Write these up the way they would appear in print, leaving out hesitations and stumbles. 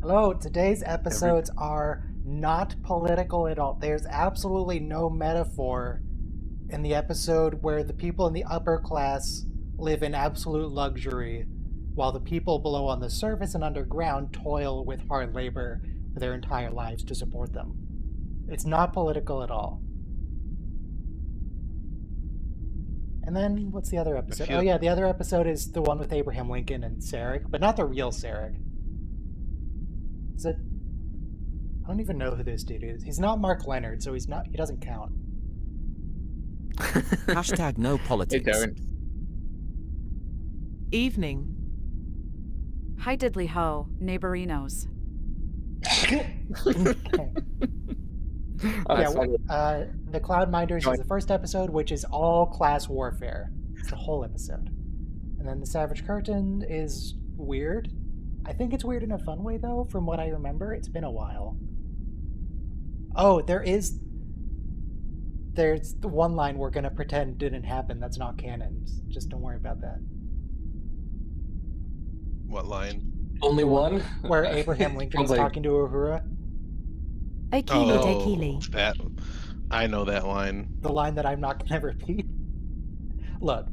Hello, today's episodes are not political at all. There's absolutely no metaphor in the episode where the people in the upper class live in absolute luxury, while the people below on the surface and underground toil with hard labor for their entire lives to support them. It's not political at all. And then, what's the other episode? Oh yeah, the other episode is the one with Abraham Lincoln and Sarek, but not the real Sarek. Is it? I don't even know who this dude is. He's not Mark Leonard, so he doesn't count. Hashtag no politics. They don't. Evening. Hi diddly ho, neighborinos. The Cloud Minders is the first episode, which is all class warfare. It's the whole episode. And then the Savage Curtain is weird. I think it's weird in a fun way, though, from what I remember. It's been a while. Oh, there's the one line we're going to pretend didn't happen that's not canon. Just don't worry about that. What line? Only one? Where Abraham Lincoln's talking to Uhura. Akili Dekili. That, I know that line. The line that I'm not going to repeat. Look,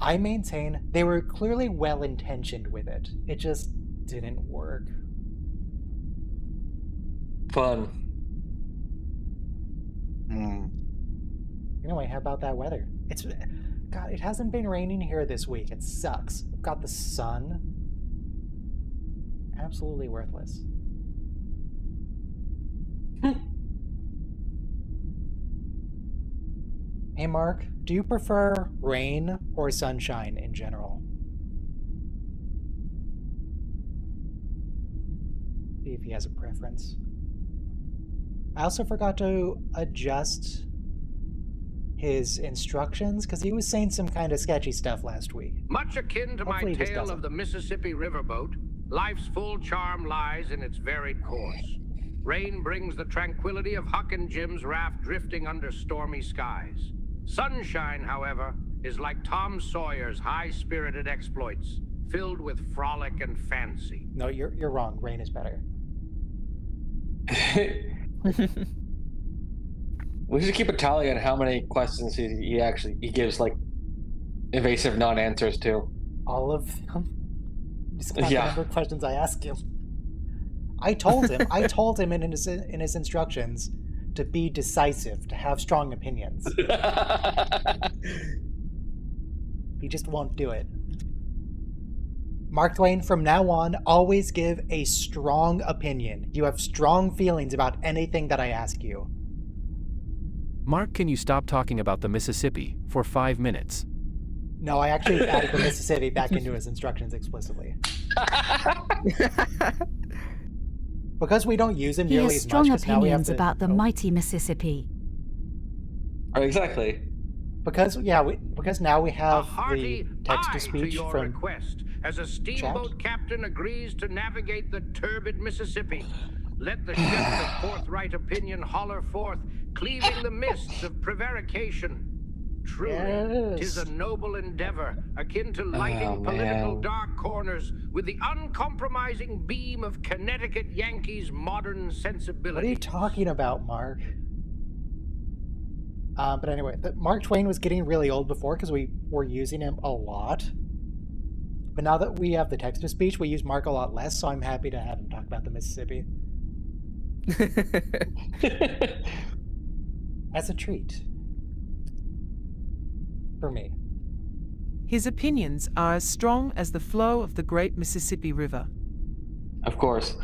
I maintain they were clearly well-intentioned with it. It just didn't work. Fun. Anyway, how about that weather? God, it hasn't been raining here this week. It sucks. We've got the sun. Absolutely worthless. Hey Mark, do you prefer rain or sunshine in general? See if he has a preference. I also forgot to adjust his instructions because he was saying some kind of sketchy stuff last week. Much akin to Hopefully my this tale doesn't. of the Mississippi riverboat, life's full charm lies in its varied course. Rain brings the tranquility of Huck and Jim's raft drifting under stormy skies. Sunshine, however, is like Tom Sawyer's high-spirited exploits, filled with frolic and fancy. No, you're wrong. Rain is better. We should keep a tally on how many questions he gives like evasive non-answers to. All of them? Just count the Yeah. number of questions I asked him. I told him in his instructions to be decisive, to have strong opinions. He just won't do it. Mark Twain, from now on, always give a strong opinion. You have strong feelings about anything that I ask you. Mark, can you stop talking about the Mississippi for 5 minutes? No, I actually added the Mississippi back into his instructions explicitly. Because we don't use him He nearly has as much, strong because now we have opinions to... about the mighty Mississippi. Exactly. Because now we A have hearty the aye to text-to-speech your from... request, as a steamboat captain agrees to navigate the turbid Mississippi. Let the ships of forthright opinion holler forth, cleaving the mists of prevarication. Truly, Yes. 'tis a noble endeavor, akin to lighting political man. dark corners with the uncompromising beam of Connecticut Yankees' modern sensibility. What are you talking about, Mark? But anyway, Mark Twain was getting really old before because we were using him a lot. But now that we have the text-to-speech, we use Mark a lot less, so I'm happy to have him talk about the Mississippi. As a treat. For me. His opinions are as strong as the flow of the great Mississippi River. Of course.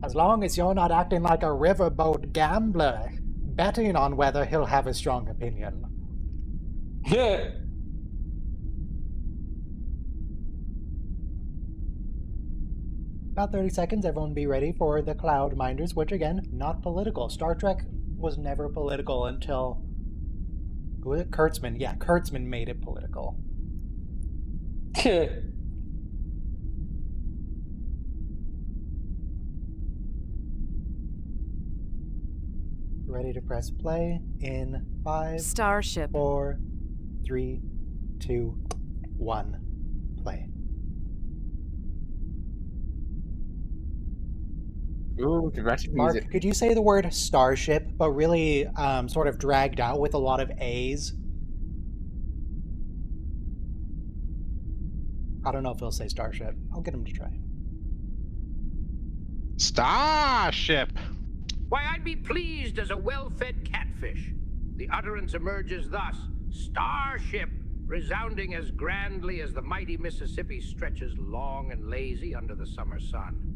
As long as you're not acting like a riverboat gambler, betting on whether he'll have a strong opinion. About 30 seconds, everyone be ready for the Cloud Minders, which again, not political. Star Trek was never political until... Who was it? Kurtzman. Yeah, Kurtzman made it political. Ready to press play in 5, Starship. 4, 3, 2, 1. Play. Ooh, dramatic Mark, music. could you say the word starship, but really sort of dragged out with a lot of A's? I don't know if he'll say starship. I'll get him to try. Starship. Why, I'd be pleased as a well-fed catfish. The utterance emerges thus: starship, resounding as grandly as the mighty Mississippi stretches long and lazy under the summer sun.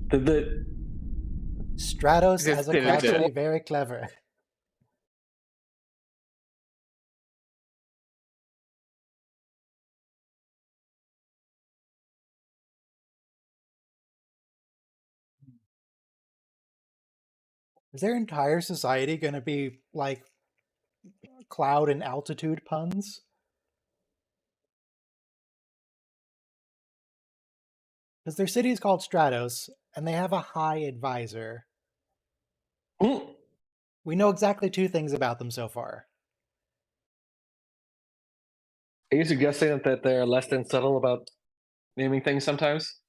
The Stratos Just as a did it. actually very clever. Is their entire society going to be like cloud and altitude puns? Because their city is called Stratos, and they have a high advisor. We know exactly 2 things about them so far. Are you suggesting that they're less than subtle about naming things sometimes?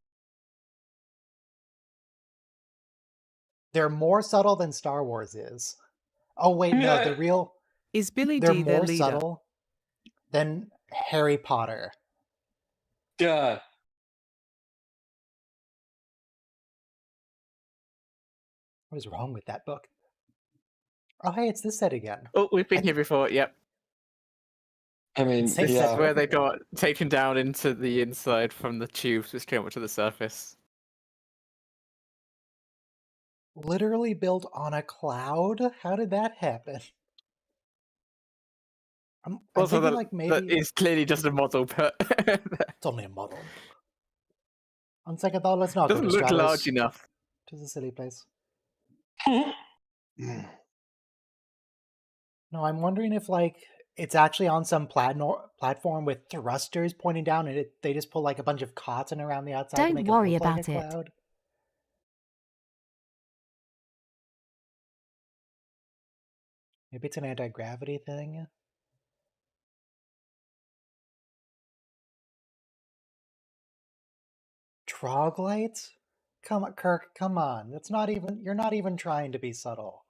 They're more subtle than Star Wars is. Oh wait, no, Yeah. the real Is Billy they're D their more leader? subtle than Harry Potter. Yeah. What is wrong with that book? Oh hey, it's this set again. Oh, we've been here before. Yep. I mean, Same This set is yeah. for where they everything. got taken down into the inside from the tubes, which came up to the surface. Literally built on a cloud? How did that happen? I'm Also, thinking that, like that maybe is clearly just a model, but it it's only a model. On second thought, let's not go doesn't to look large Stratos. enough. It's a silly place. No, I'm wondering if like it's actually on some platform with thrusters pointing down, and they just pull like a bunch of cotton around the outside to Don't make worry it look like a about it. cloud. Maybe it's an anti-gravity thing. Troglodytes? Come on, Kirk, come on. That's not even, you're not even trying to be subtle.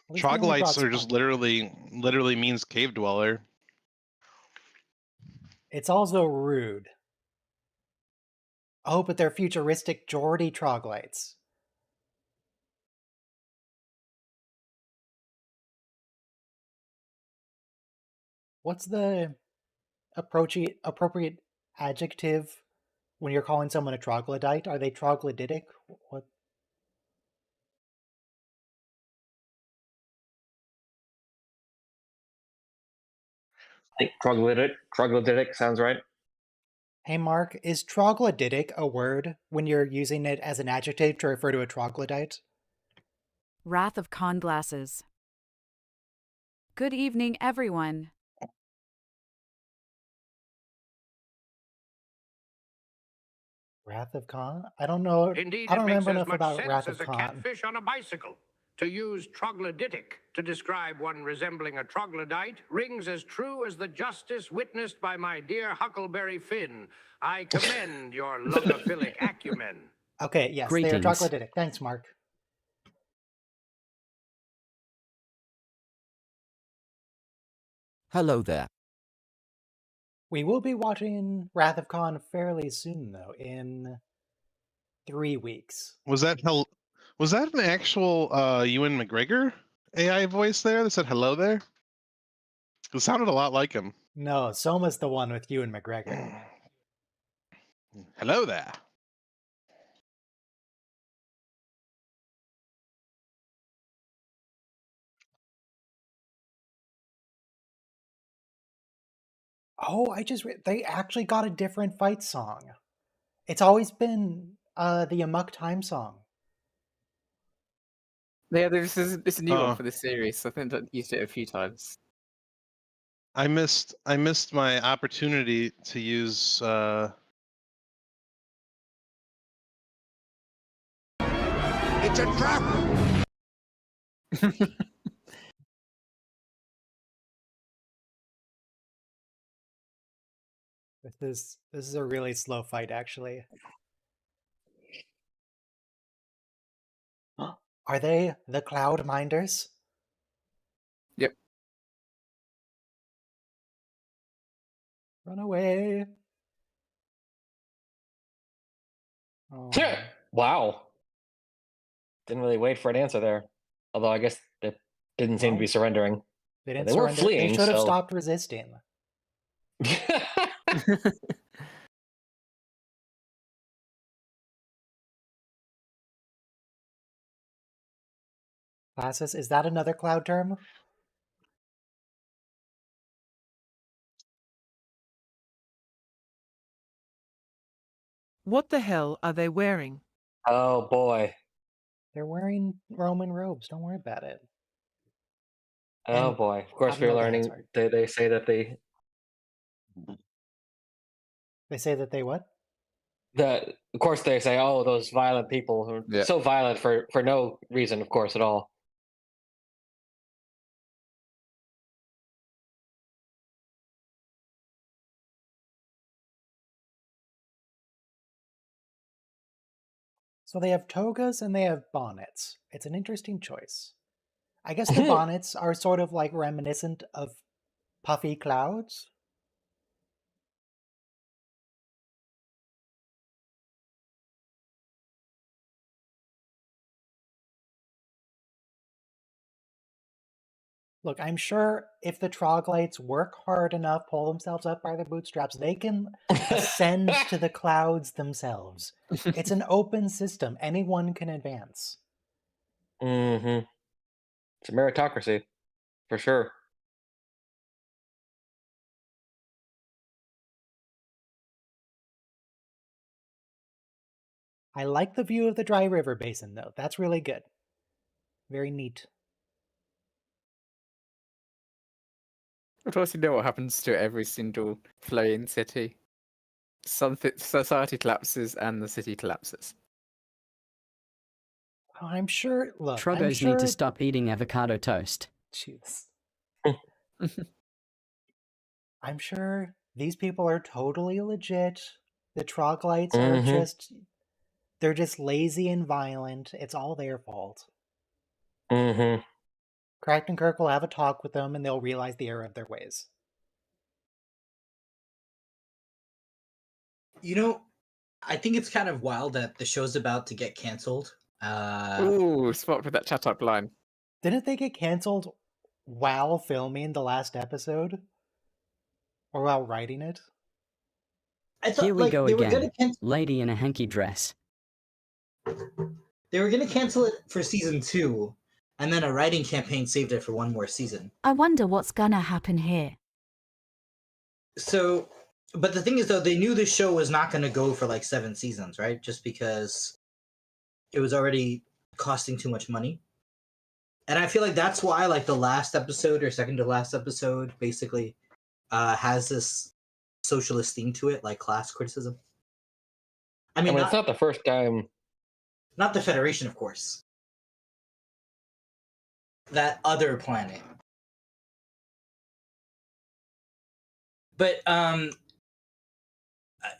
At least they only Troglodytes brought are just literally means cave dweller. It's also rude. Oh, but they're futuristic Geordie troglodytes. What's the appropriate adjective when you're calling someone a troglodyte? Are they troglodytic? What? I think troglodytic sounds right. Hey Mark, is troglodytic a word when you're using it as an adjective to refer to a troglodyte? Wrath of Con glasses. Good evening, everyone. Wrath of Khan? I don't know. Indeed, I don't it makes remember as enough much about sense Wrath as of a Khan. catfish on a bicycle. To use troglodytic to describe one resembling a troglodyte rings as true as the justice witnessed by my dear Huckleberry Finn. I commend your logophilic acumen. Okay, yes, they are Greetings. troglodytic. Thanks, Mark. Hello there. We will be watching Wrath of Khan fairly soon, though, in 3 weeks. Was that an actual Ewan McGregor AI voice there that said hello there? It sounded a lot like him. No, Soma's the one with Ewan McGregor. Hello there. Oh, they actually got a different fight song. It's always been the Amok Time song. Yeah, this is a new one Oh. for this series. I think I've used it a few times. I missed my opportunity to use It's a trap! This is a really slow fight, actually. Are they the Cloud Minders? Yep. Run away. Oh. Wow. Didn't really wait for an answer there. Although I guess they didn't seem to be surrendering. They But didn't they were surrender. fleeing, They should have so- stopped resisting. Classes, is that another cloud term? What the hell are they wearing? Oh boy. They're wearing Roman robes. Don't worry about it. Oh And boy. Of course I don't know we're what the learning answer. they say that they They say that they what? of course they say, oh, those violent people who are Yeah. so violent for no reason, of course, at all. So they have togas and they have bonnets. It's an interesting choice. I guess the bonnets are sort of like reminiscent of puffy clouds. Look, I'm sure if the troglodytes work hard enough, pull themselves up by their bootstraps, they can ascend to the clouds themselves. It's an open system. Anyone can advance. Mm-hmm. It's a meritocracy, for sure. I like the view of the dry river basin, though. That's really good. Very neat. Of course, you know what happens to every single flowing city. Society collapses and the city collapses. Oh, I'm sure. Look, I'm Troggos sure. need to stop eating avocado toast. Jeez. I'm sure these people are totally legit. The troglodytes are just. They're just lazy and violent. It's all their fault. Mm-hmm. Cracked and Kirk will have a talk with them and they'll realize the error of their ways. You know, I think it's kind of wild that the show's about to get canceled. Ooh, spot with that chat up line. Didn't they get canceled while filming the last episode? Or while writing it? I thought, Here we like, go they were again. gonna cancel. Lady in a hanky dress. They were gonna cancel it for season 2, and then a writing campaign saved it for one more season. I wonder what's gonna happen here. So, but the thing is, though, they knew this show was not going to go for like 7 seasons, right? Just because it was already costing too much money. And I feel like that's why, like, the last episode or second to last episode basically has this socialist theme to it, like class criticism. I mean, it's not the first time. Not the Federation, of course. That other planet. But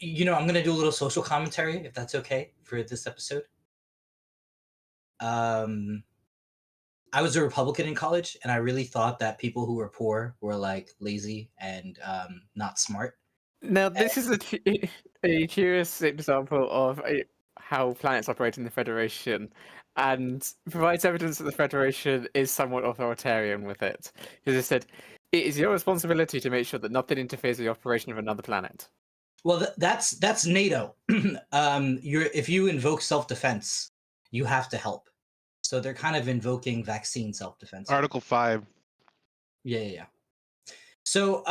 you know, I'm gonna do a little social commentary if that's okay for this episode. I was a Republican in college, and I really thought that people who were poor were like lazy and not smart. Now, this is a curious example of how planets operate in the Federation, and provides evidence that the Federation is somewhat authoritarian with it. Because it said, it is your responsibility to make sure that nothing interferes with the operation of another planet. Well, that's NATO. If you invoke self-defense, you have to help. So they're kind of invoking vaccine self-defense. Article 5. Yeah. So,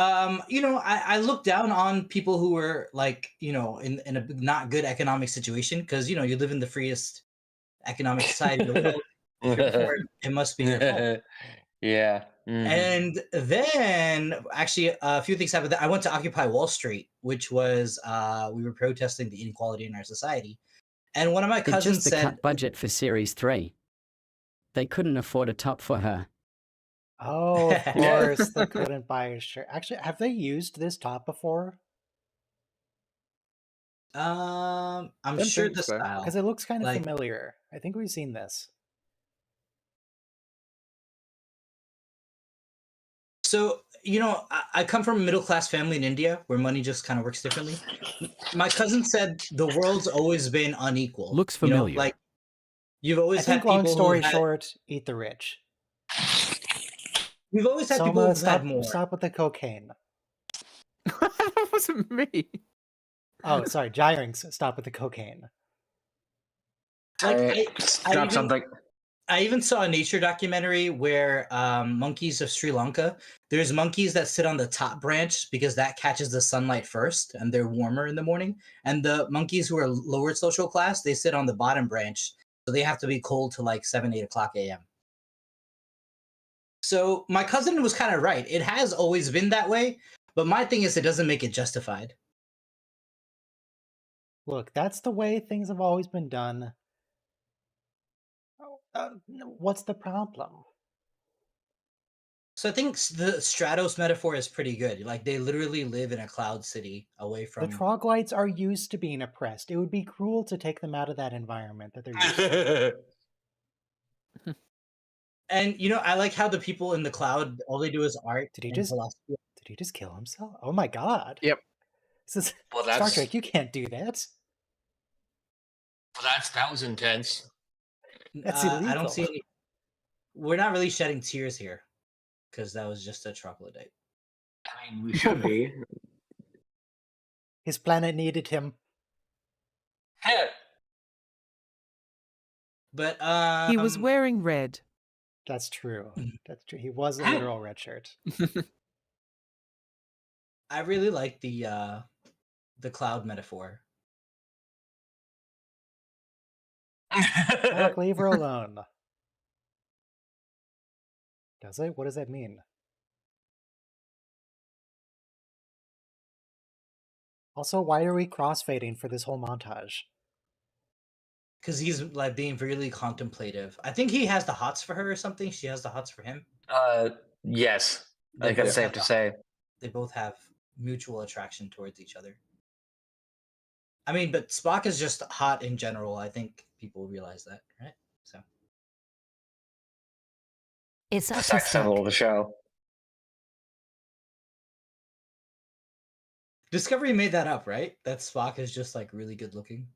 you know, I look down on people who are like, you know, in a not good economic situation because, you know, you live in the freest economic society in the world. If you're poor, it must be your fault. Yeah. Mm-hmm. And then, actually, a few things happened. I went to Occupy Wall Street, which was we were protesting the inequality in our society. And one of my Did cousins just the said, cut budget for Series 3. They couldn't afford a top for her. Oh, of Yeah. course, they couldn't buy a shirt. Actually, have they used this top before? I'm Don't sure think the so. style. Because it looks kind of Like, familiar. I think we've seen this. so I come from a middle class family in India where money just kind of works differently. My cousin said the world's always been unequal. Looks familiar. Like you've I always think, had long people story who had. short, eat the rich. We've always had people Soma, who've had more. stop with the cocaine. That wasn't me. Oh, sorry, Gyrings, stop with the cocaine. Like Drop something. I even saw a nature documentary where monkeys of Sri Lanka, there's monkeys that sit on the top branch because that catches the sunlight first and they're warmer in the morning. And the monkeys who are lower social class, they sit on the bottom branch. So they have to be cold till like 7, 8 o'clock a.m. So my cousin was kind of right. It has always been that way. But my thing is, it doesn't make it justified. Look, that's the way things have always been done. What's the problem? So I think the Stratos metaphor is pretty good. Like they literally live in a cloud city away The from. troglodytes are used to being oppressed. It would be cruel to take them out of that environment that they're used to. And I like how the people in the cloud, all they do is art Did he and just philosophy. did he just kill himself? Oh my god. Yep. This is Well, Star Trek, you can't do that. That was intense. That's illegal. I don't see any. We're not really shedding tears here, because that was just a troglodyte. I mean, we should be. His planet needed him. But He was wearing red. That's true. That's true. He was a literal red shirt. I really like the cloud metaphor. Look, leave her alone. Does it? What does that mean? Also, why are we crossfading for this whole montage? Because he's like being really contemplative. I think he has the hots for her or something. She has the hots for him. Yes. I They think that's both safe have to the- say. They both have mutual attraction towards each other. I mean, but Spock is just hot in general. I think people realize that, right? So It's The artistic. sex symbol of the show. Discovery made that up, right? That Spock is just like really good looking.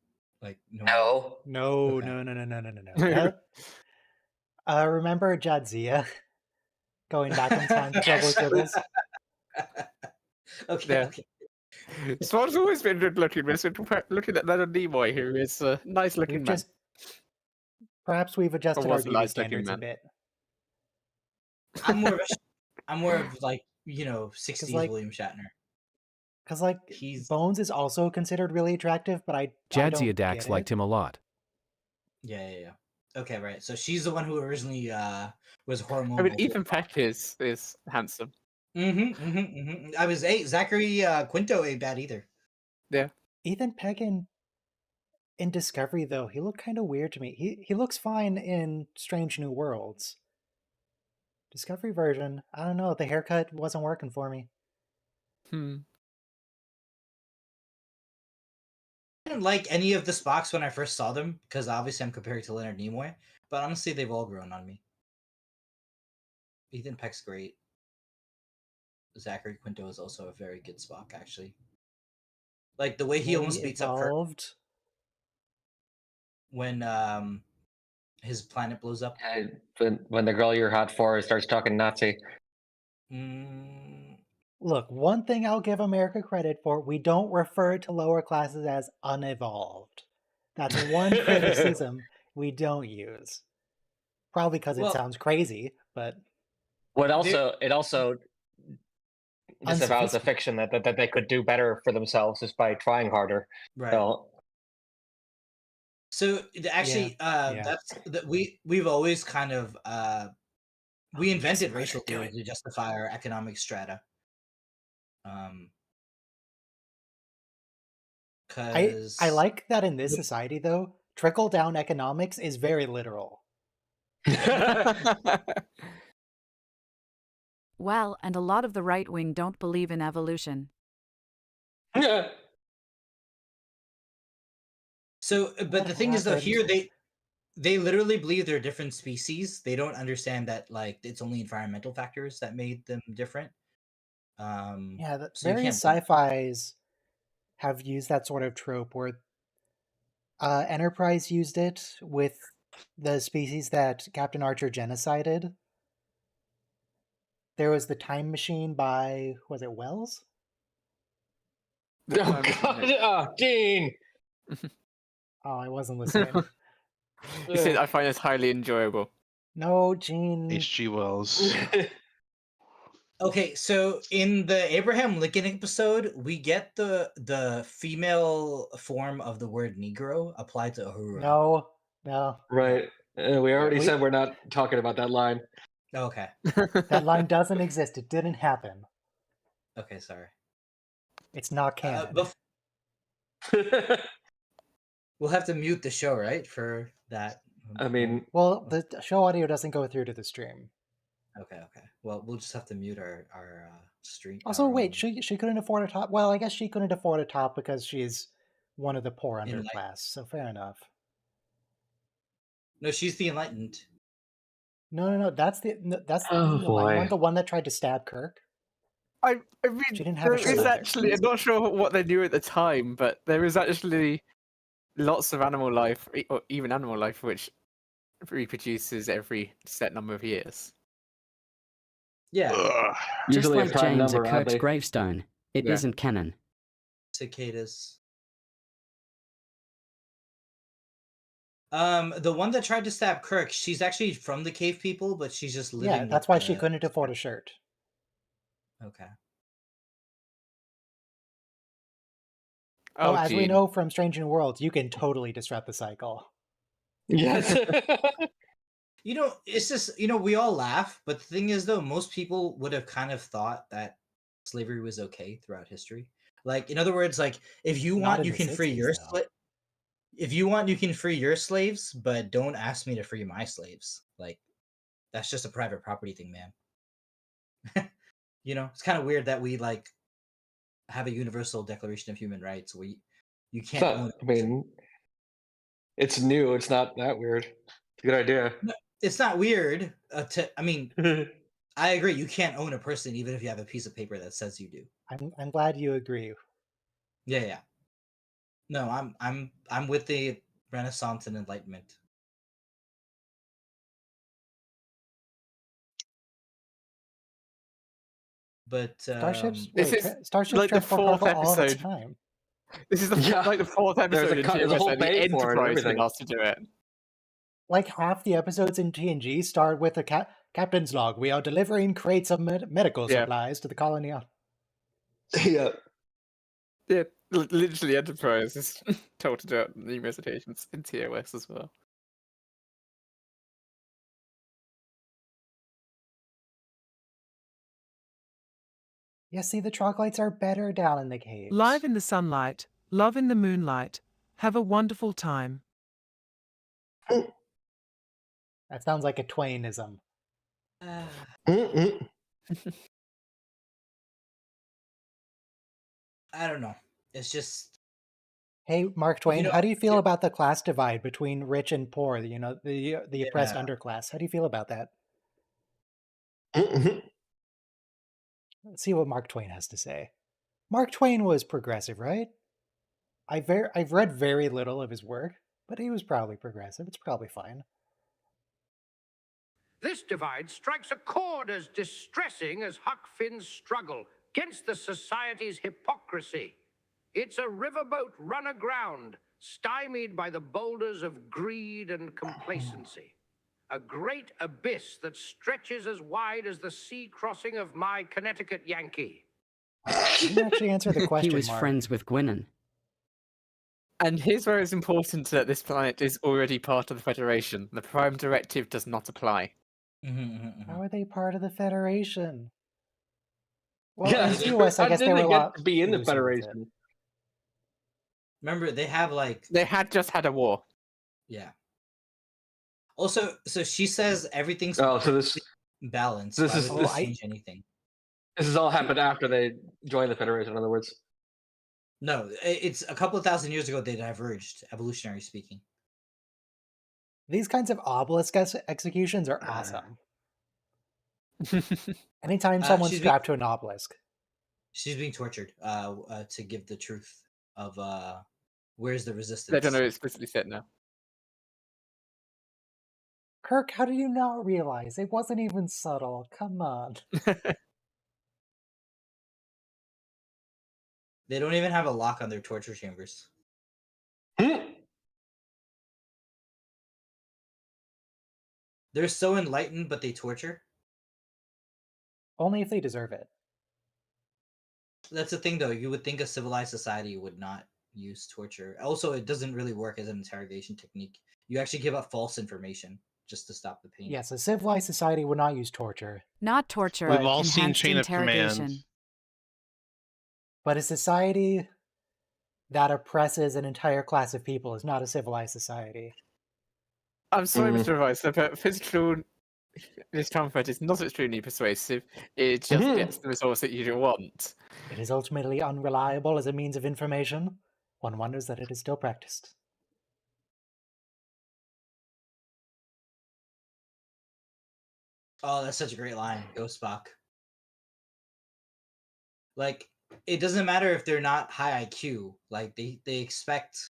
Like No. No, Okay. no. Remember Jadzia going back in time to trouble Yes. Tribbles? Okay. Yeah. Okay. Spock's always been good looking. We're looking at Leonard Nimoy, who is a nice looking We've man. perhaps we've adjusted Or our was a beauty nice-looking standards a man. bit. I'm more of like 60s like- William Shatner. Because like He's Bones is also considered really attractive, but I don't Jadzia Dax get liked it. him a lot. yeah. Okay, right. So she's the one who originally was hormonal. I mean, Ethan Peck is handsome. I was Zachary Quinto ain't bad either. Ethan Peck in Discovery though, he looked kind of weird to me. He looks fine in Strange New Worlds. Discovery version, I don't know, the haircut wasn't working for me. I didn't like any of the Spocks when I first saw them because obviously I'm comparing to Leonard Nimoy, but honestly they've all grown on me. Ethan Peck's great. Zachary Quinto is also a very good Spock, actually. Like the way he almost beats up Kirk evolved. when his planet blows up. When the girl you're hot for starts talking Nazi. Look, one thing I'll give America credit for, we don't refer to lower classes as unevolved. That's one criticism we don't use. Probably because it Well- sounds crazy, but It also disavows the Unsophisticated. fiction that they could do better for themselves just by trying harder. Right. So actually, Yeah. that's that we've always kind of we invented racial theory to justify our economic strata. Because I like that in this society though, trickle down economics is very literal. Well, and a lot of the right wing don't believe in evolution. So, but What the thing is, though, happened? here they literally believe they're different species. They don't understand that like it's only environmental factors that made them different. Yeah, the So you various can't blame. sci-fis have used that sort of trope where Enterprise used it with the species that Captain Archer genocided. There was the time machine by, was it Wells? Oh God! Oh, Gene. Oh, I wasn't listening. You said I find this highly enjoyable. No, Gene. H.G. Wells. Okay, so in the Abraham Lincoln episode, we get the female form of the word Negro applied to Uhura. No. Right. We already We- said we're not talking about that line. Okay. That line doesn't exist. It didn't happen. Okay, sorry. It's not canon. We'll have to mute the show, right, for that. I mean, Well, the show audio doesn't go through to the stream. Okay. Well, we'll just have to mute our stream. Also, our wait, own- she couldn't afford a top. Well, I guess she couldn't afford a top because she's one of the poor Enlightened. underclass. So fair enough. No, she's the enlightened. No. That's the Oh, enlightened boy. one, the one that tried to stab Kirk. I mean, She didn't have a there is shirt. actually, I'm not sure what they knew at the time, but there is actually lots of animal life, or even animal life, which reproduces every set number of years. Yeah, Ugh. Just usually a like prime James number, at aren't Kirk's they? gravestone. It Yeah. not canon. cicadas. The one that tried to stab Kirk, she's actually from the cave people, but she's just living. Yeah, that's with why she the- couldn't afford a shirt. Okay. Oh, as we Gene. know from Strange New Worlds, you can totally disrupt the cycle. Yes. You know, it's just, we all laugh, but the thing is, though, most people would have kind of thought that slavery was okay throughout history. Like, in other words, like, if you Not want, in you the can free 60s, your though. if you want, you can free your slaves, but don't ask me to free my slaves. Like, that's just a private property thing, man. It's kind of weird that we like have a universal Declaration of Human Rights where you It's can't not, own. I mean, it's new. It's not that weird. It's a good idea. No, it's not weird. I mean, I agree. You can't own a person even if you have a piece of paper that says you do. I'm glad you agree. Yeah. No, I'm with the Renaissance and Enlightenment. But Starships. This Wait, is starships like the transport fourth cargo all the episode. time. This is Yeah. like the fourth There's episode a in there's a TOS whole where the bay for it and Enterprise been everything. asked to do it. Like half the episodes in TNG start with a captain's log. We are delivering crates of medical Yeah. supplies to the colony. Yeah. Yeah, literally Enterprise is told to do it on numerous occasions in TOS as well. Yeah, see, the troglodytes are better down in the caves. Live in the sunlight, love in the moonlight. Have a wonderful time. That sounds like a Twainism. Mm-mm. I don't know. It's just Hey, Mark Twain, how do you feel yeah. about the class divide between rich and poor? The oppressed Yeah. underclass. How do you feel about that? Mm-mm. Let's see what Mark Twain has to say. Mark Twain was progressive, right? I've read very little of his work, but he was probably progressive. It's probably fine. This divide strikes a chord as distressing as Huck Finn's struggle against the society's hypocrisy. It's a riverboat run aground, stymied by the boulders of greed and complacency. A great abyss that stretches as wide as the sea crossing of my Connecticut Yankee. You didn't actually answer the question, He was Mark. friends with Gwynnon. And here's where it's important that this planet is already part of the Federation. The Prime Directive does not apply. How are they part of the Federation? Well, Yeah, in TOS, I how guess did they were they a get lot to be in the looser with it. Federation? Remember, they have like They had just had a war. yeah. Also, so she says everything's Oh, so this balanced. this Why is would Well, this this change anything? this has all happened after they joined the Federation. In other words. No, it's a couple of thousand years ago they diverged, evolutionary speaking. these kinds of obelisk executions are awesome. Anytime someone's She's being strapped to an obelisk. she's being tortured to give the truth of where's the They resistance. don't know it's explicitly said now. Kirk, how did you not realize? It wasn't even subtle. Come on. They don't even have a lock on their torture chambers. They're so enlightened, but they torture. Only if they deserve it. That's the thing, though. You would think a civilized society would not use torture. Also, it doesn't really work as an interrogation technique. You actually give up false information just to stop the pain. Yes, a civilized society would not use torture. Not torture, We've all seen enhanced Chain of interrogation. Command. But a society that oppresses an entire class of people is not a civilized society. I'm sorry, Mr. Advisor, but physical discomfort is not extremely persuasive. It just gets the results that you want. It is ultimately unreliable as a means of information. One wonders that it is still practiced. Oh, that's such a great line. Go Spock. Like, it doesn't matter if they're not high IQ. Like, they expect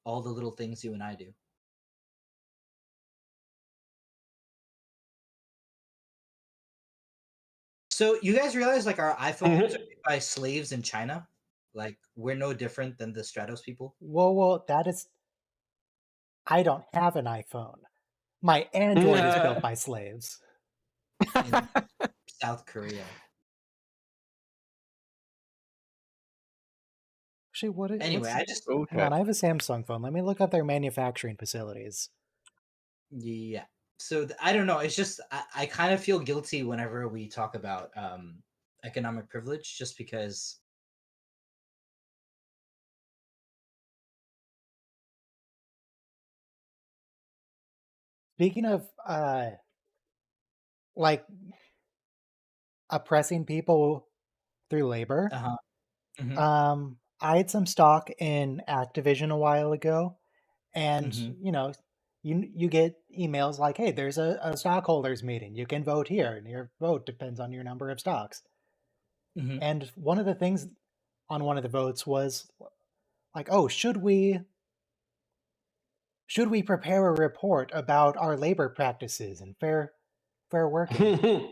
all the little things you and I do. So you guys realize like our iPhones are made by slaves in China? Like we're no different than the Stratos people Whoa, that is... I don't have an iPhone. My Android is built by slaves. in South Korea. Actually, what is... Anyway, I just Hang on, I have a Samsung phone. Let me look up their manufacturing facilities. yeah. So I don't know. It's just I kind of feel guilty whenever we talk about economic privilege, just because. Speaking of, like, oppressing people through labor, I had some stock in Activision a while ago, and, you know, you get emails like, hey, there's a stockholders meeting. You can vote here, and your vote depends on your number of stocks. And one of the things on one of the votes was like, oh, should we prepare a report about our labor practices and fair working?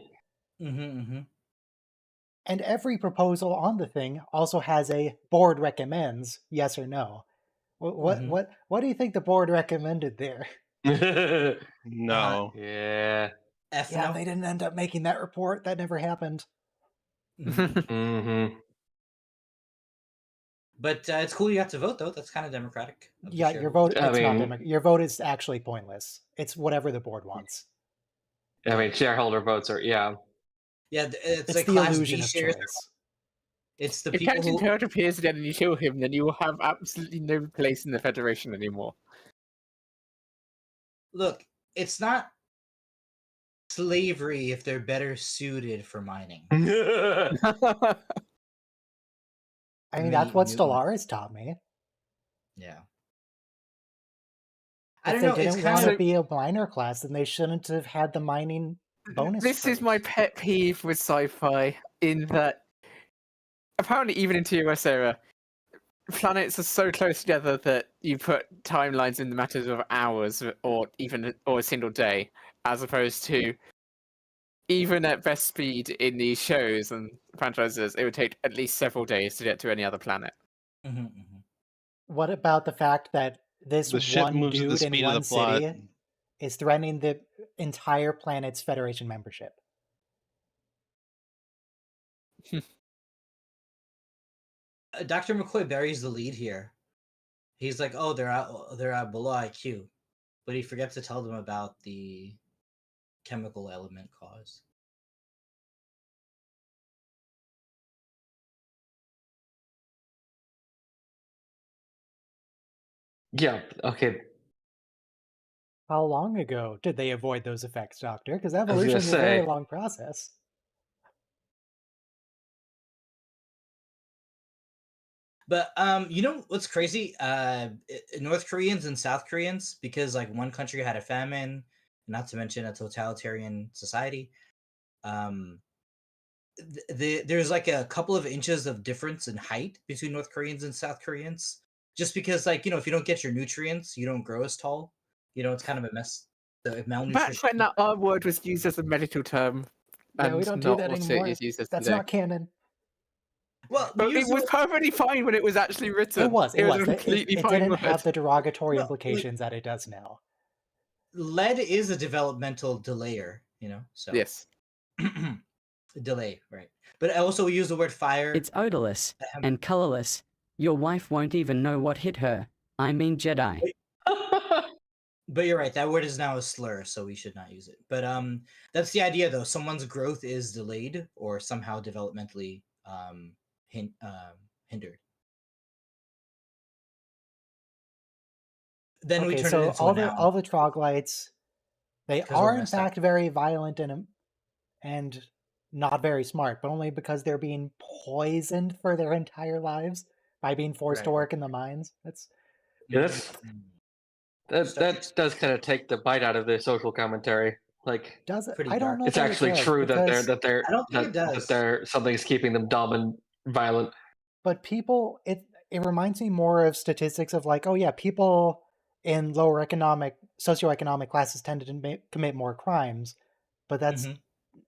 And every proposal on the thing also has a board recommends, yes or no. What do you think the board recommended there? No. Yeah. Yeah, they didn't end up making that report. That never happened. But it's cool you have to vote though. That's kind of democratic. Yeah, your vote. It's not democratic. Your vote is actually pointless. It's whatever the board wants. I mean, shareholder votes are Yeah, it's like the Class illusion B of shares. choice. It's the If people Captain who Kirk appears again and you kill him, then you will have absolutely no place in the Federation anymore. look. It's not slavery if they're better suited for mining. I mean, that's what Stellaris taught me. Yeah. If they didn't want to be a miner class, then they shouldn't have had the mining bonus. This is my pet peeve with sci-fi, in that apparently even in TOS era, planets are so close together that you put timelines in the matters of hours or a single day, as opposed to even at best speed in these shows and franchises, it would take at least several days to get to any other planet. What about the fact that this one dude in one city is threatening the entire planet's Federation membership? Dr. McCoy buries the lead here. He's like, "Oh, they're at below IQ," but he forgets to tell them about the chemical element cause. Yeah. Okay. How long ago did they avoid those effects, Doctor? Because I was gonna evolution is a very say. long process. But you know what's crazy? North Koreans and South Koreans, because like one country had a famine, not to mention a totalitarian society. Um, there's like a couple of inches of difference in height between North Koreans and South Koreans, just because like if you don't get your nutrients, you don't grow as tall. It's kind of a mess. So if Back malnutrition, when that R word was used as a medical term Yeah, we and don't do not that what it anymore. is used as That's today. not canon. well, we But it use was it. perfectly fine when it was actually written. It was. It was a It, completely it fine didn't word. have the derogatory No, like, implications that it does now. lead is a developmental delayer, so Yes. delay, right? But also we use the word fire. It's odorless and colorless. Your wife won't even know what hit her. I mean Jedi. But you're right, that word is now a slur, so we should not use it. But that's the idea, though. Someone's growth is delayed or somehow developmentally hindered. Then we Okay, turn it so into a noun all the troglodytes, they because we're are in messed up. fact very violent and not very smart, but only because they're being poisoned for their entire lives by being forced to Right. work in the mines. That's Yeah, that Star does kind of take the bite out of the social commentary. Like, does it? Pretty I don't dark. know it's that it actually does true that because I don't think it does. something's keeping them dumb and violent. but people it reminds me more of statistics of like, oh yeah, people in lower socioeconomic classes tend to commit more crimes, but that's Mhm.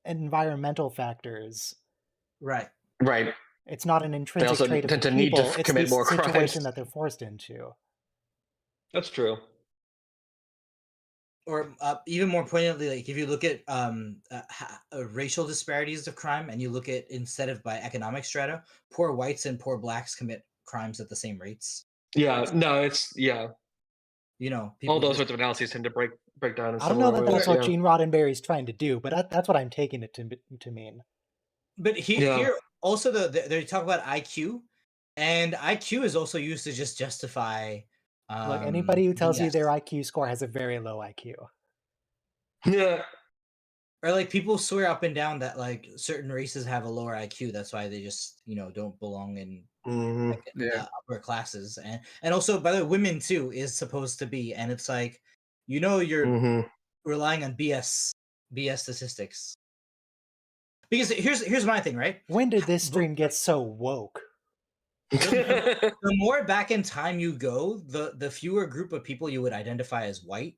environmental factors. Right. Right. It's not an They intrinsic also trait of the tend to need to people. It's the commit more crimes. situation that they're forced into. That's true. Or even more poignantly, like if you look at racial disparities of crime, and you look at instead of by economic strata, poor whites and poor blacks commit crimes at the same rates. Yeah. No, it's People all those just sorts of analyses tend to break down in I don't know similar that ways. that's what Yeah. Gene Roddenberry's trying to do, but that's what I'm taking it to mean. But Yeah. here also they talk about IQ, and IQ is also used to just justify. Look, anybody who tells you BS. their IQ score has a very low IQ. Yeah. Or like people swear up and down that like certain races have a lower IQ. That's why they just don't belong in Mhm. like Yeah. upper classes. And also by the way, women too is supposed to be, and it's like you're Mhm. relying on BS statistics. Because here's my thing, right? When did this stream get so woke? The more back in time you go, the fewer group of people you would identify as white.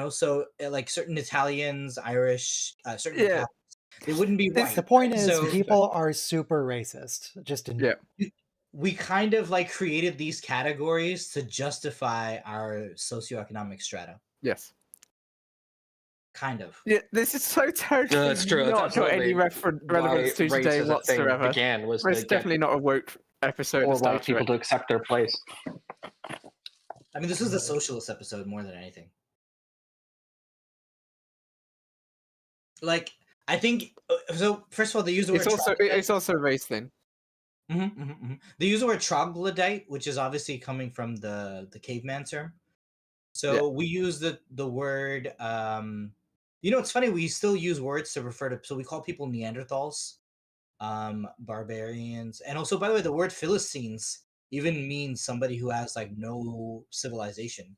So like certain Italians, Irish, certain Yeah. Catholics, they wouldn't be white. The point is, So people are super racist. Just in Yeah. we kind of like created these categories to justify our socioeconomic strata. Yes. Kind of. Yeah, this is so totally No, that's true. That's not got any absolutely relevance to why race today as a thing whatsoever. began was It's to get definitely not a woke episode more of Star white people Trek. to accept their place. I mean, this is the socialist episode more than anything. Like, I think so. First of all, they use the word. It's also a race thing. They use the word troglodyte, which is obviously coming from the caveman term. So we use the word. It's funny. We still use words to refer to. So we call people Neanderthals, barbarians, and also, by the way, the word Philistines even means somebody who has like no civilization,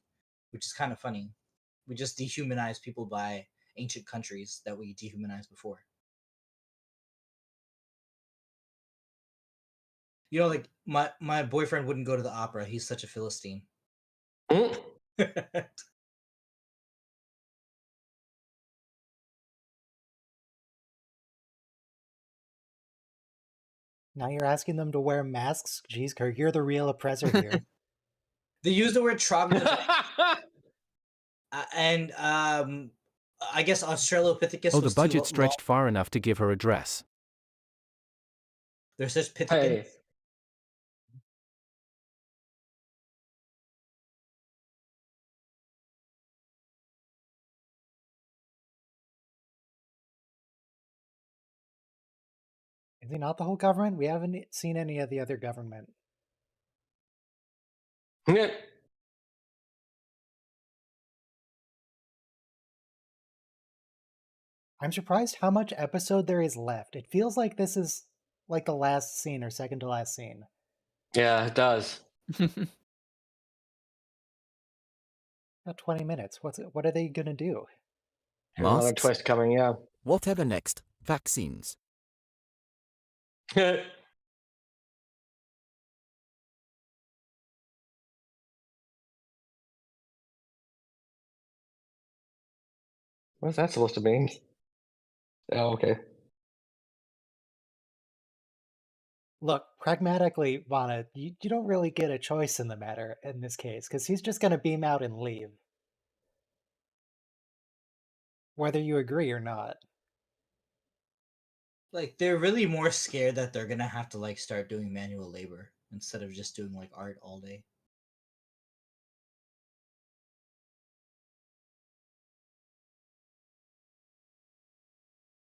which is kind of funny. We just dehumanize people by ancient countries that we dehumanized before. Like my boyfriend wouldn't go to the opera. He's such a Philistine. Mm. Now you're asking them to wear masks? Jeez, Kirk, you're the real oppressor here. They use the word troglodyte. And I guess Australopithecus Oh, the was too budget long. stretched far enough to give her a dress. There's such Pithecus. Hey. Is he not the whole government? We haven't seen any of the other government. Yeah. I'm surprised how much episode there is left. It feels like this is like the last scene or second to last scene. Yeah, it does. About 20 minutes. What are they gonna do? Here's another Masks? twist coming, yeah. Whatever next. Vaccines. What's that supposed to mean? Oh, okay. Look, pragmatically, Vana, you don't really get a choice in the matter in this case, because he's just gonna beam out and leave. Whether you agree or not. Like they're really more scared that they're gonna have to like start doing manual labor instead of just doing like art all day.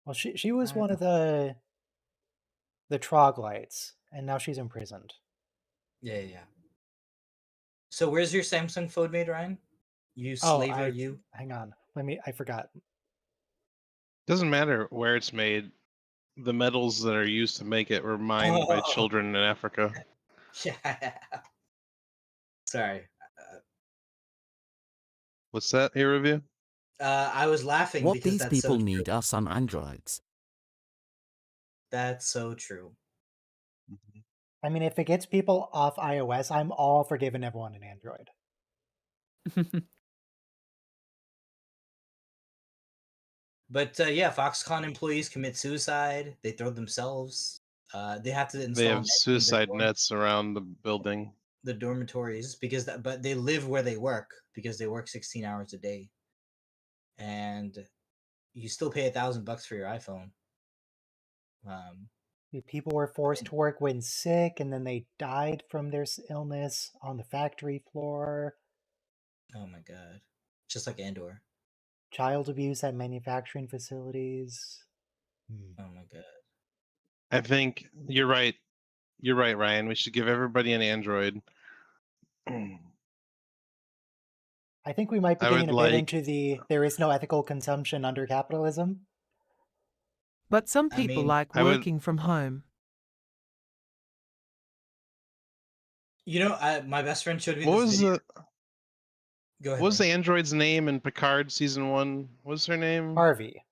Well, she was I one of the troglodytes, and now she's imprisoned. Yeah. So where's your Samsung phone made, Ryan? You Oh, slaver, you. hang on. I forgot. Doesn't matter where it's made. The metals that are used to make it were mined by Oh. children in Africa. Yeah. Sorry. What's that, your review? I was laughing What because these that's people so need true. are some androids. That's so true. I mean, if it gets people off iOS, I'm all for giving everyone an Android. But yeah, Foxconn employees commit suicide. They throw themselves. They have to install They have nets in the suicide nets around the building. the dormitories because but they live where they work because they work 16 hours a day, and you still pay $1,000 for your iPhone. People were forced to work when sick, and then they died from their illness on the factory floor. Oh my god, just like Andor. Child abuse at manufacturing facilities. Oh my god. I think you're right. You're right, Ryan. We should give everybody an Android. I think we might be I getting would a bit like- into there is no ethical consumption under capitalism. But some people like working from home. You know, my best friend showed me What this was video. the Go ahead. What was the android's name in Picard season 1? What was her name? Harvey.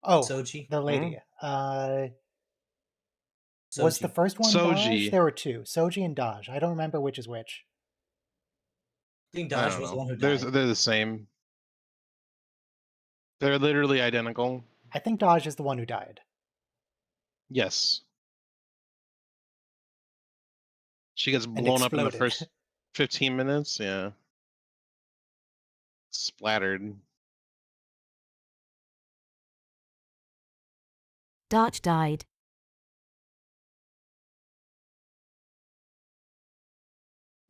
Oh, Soji. the lady. Soji. Was the first one Soji. Daj? There were two, Soji and Daj. I don't remember which is which. I think I Daj don't was the know. one who They're died. the same. They're literally identical. I think Daj is the one who died. Yes. She gets blown up in the first 15 minutes. Yeah. Splattered. Daj died.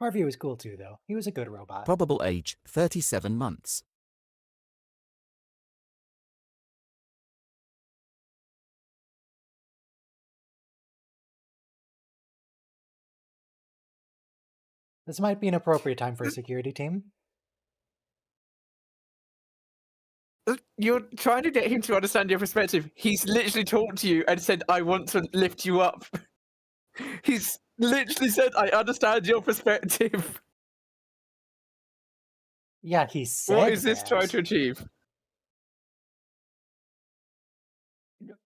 Harvey was cool too, though. He was a good robot. Probable age 37 months. This might be an appropriate time for a security team. You're trying to get him to understand your perspective. He's literally talked to you and said, I want to lift you up. He's literally said, I understand your perspective. Yeah, he said What is this that. trying to achieve?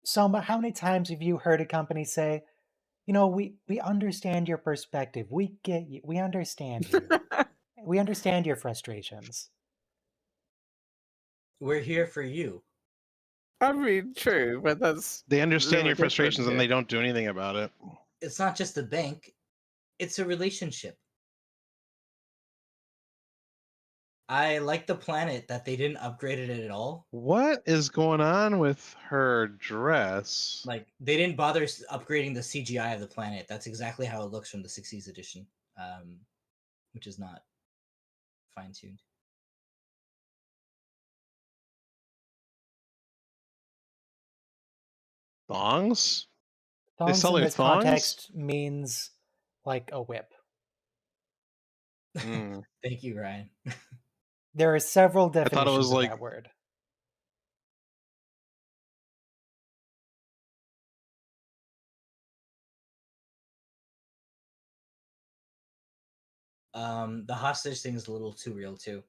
So, how many times have you heard a company say, you know, we understand your perspective. We get you. We understand you. We understand your frustrations. We're here for you. I mean, true, but that's... They understand your little different frustrations and here. they don't do anything about it. It's not just the bank, it's a relationship. I like the planet that they didn't upgrade it at all. What is going on with her dress? Like, they didn't bother upgrading the CGI of the planet. That's exactly how it looks from the 60s edition, which is not fine-tuned. Thongs? They Thongs sell in their this thongs? context means like a whip. Mm. Thank you, Ryan. There are several thought it definitions was of like- that word. The hostage thing is a little too real too.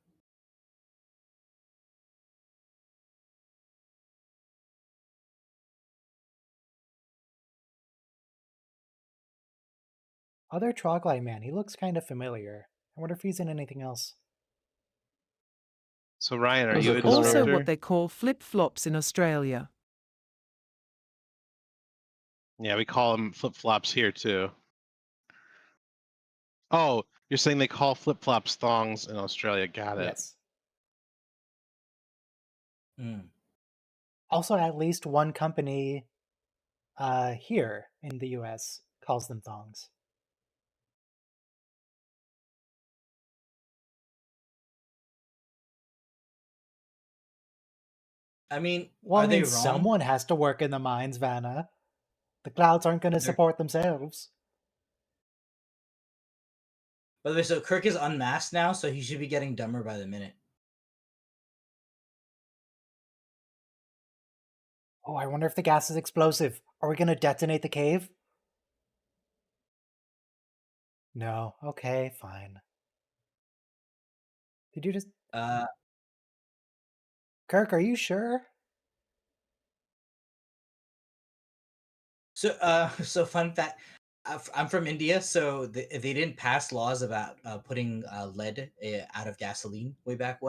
Other Troglyte man, he looks kind of familiar. I wonder if he's in anything else. So Ryan, are Those you are a cool. Also, disruptor? what they call flip-flops in Australia. Yeah, we call them flip flops here too. Oh, you're saying they call flip flops thongs in Australia? Got it. Yes. Mm. Also, at least one company here in the US calls them thongs. I mean, Well, are I they mean, wrong? someone has to work in the mines, Vanna. The clouds aren't going to They're- support themselves. By the way, so Kirk is unmasked now, so he should be getting dumber by the minute. Oh, I wonder if the gas is explosive. Are we going to detonate the cave? No. Okay, fine. Did you just... Kirk, are you sure? So fun fact. I'm from India, so they didn't pass laws about putting lead out of gasoline way back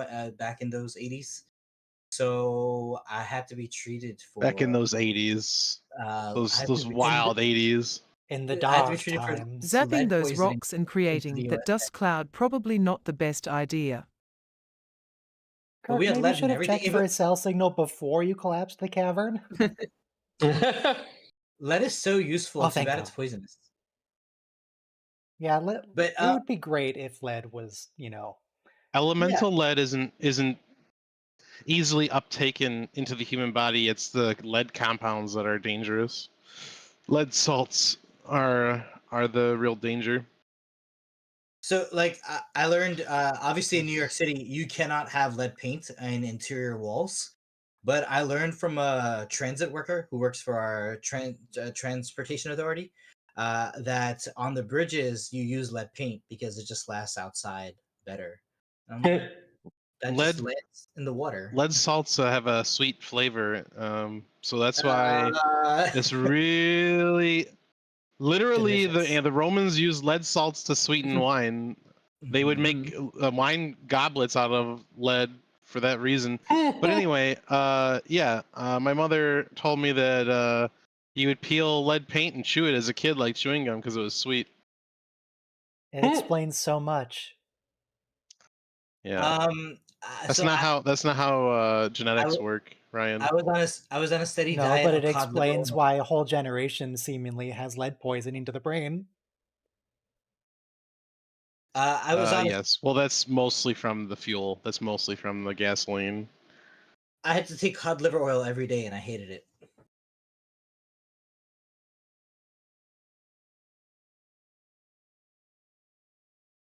in those 80s. So I had to be treated for Back in those 80s, I those had to those be, wild 80s. In the I had to be dark treated for times. Zapping lead those poisoning rocks and into creating the that US. dust cloud probably not the best idea. But Kirk, we had maybe you lead should and have everything. checked for a cell signal before you collapsed the cavern. Lead is so useful. Oh, Too thank bad God. it's poisonous. Yeah, But it would be great if lead was, you know... Elemental lead isn't easily uptaken into the human body. It's the lead compounds that are dangerous. Lead salts are the real danger. So, like, I learned, obviously in New York City, you cannot have lead paint in interior walls. But I learned from a transit worker who works for our transportation authority that on the bridges you use lead paint because it just lasts outside better. That just lands in the water. Lead salts have a sweet flavor, so that's why it's really, literally the Romans used lead salts to sweeten wine. They would make wine goblets out of lead for that reason. But anyway, my mother told me that you would peel lead paint and chew it as a kid like chewing gum because it was sweet. It explains so much. Yeah. That's so not how genetics work, Ryan. I was on a steady No, diet but of it cod liver explains oil. why a whole generation seemingly has lead poisoning to the brain. I was on. Yes. Well, that's mostly from the fuel. That's mostly from the gasoline. I had to take cod liver oil every day, and I hated it.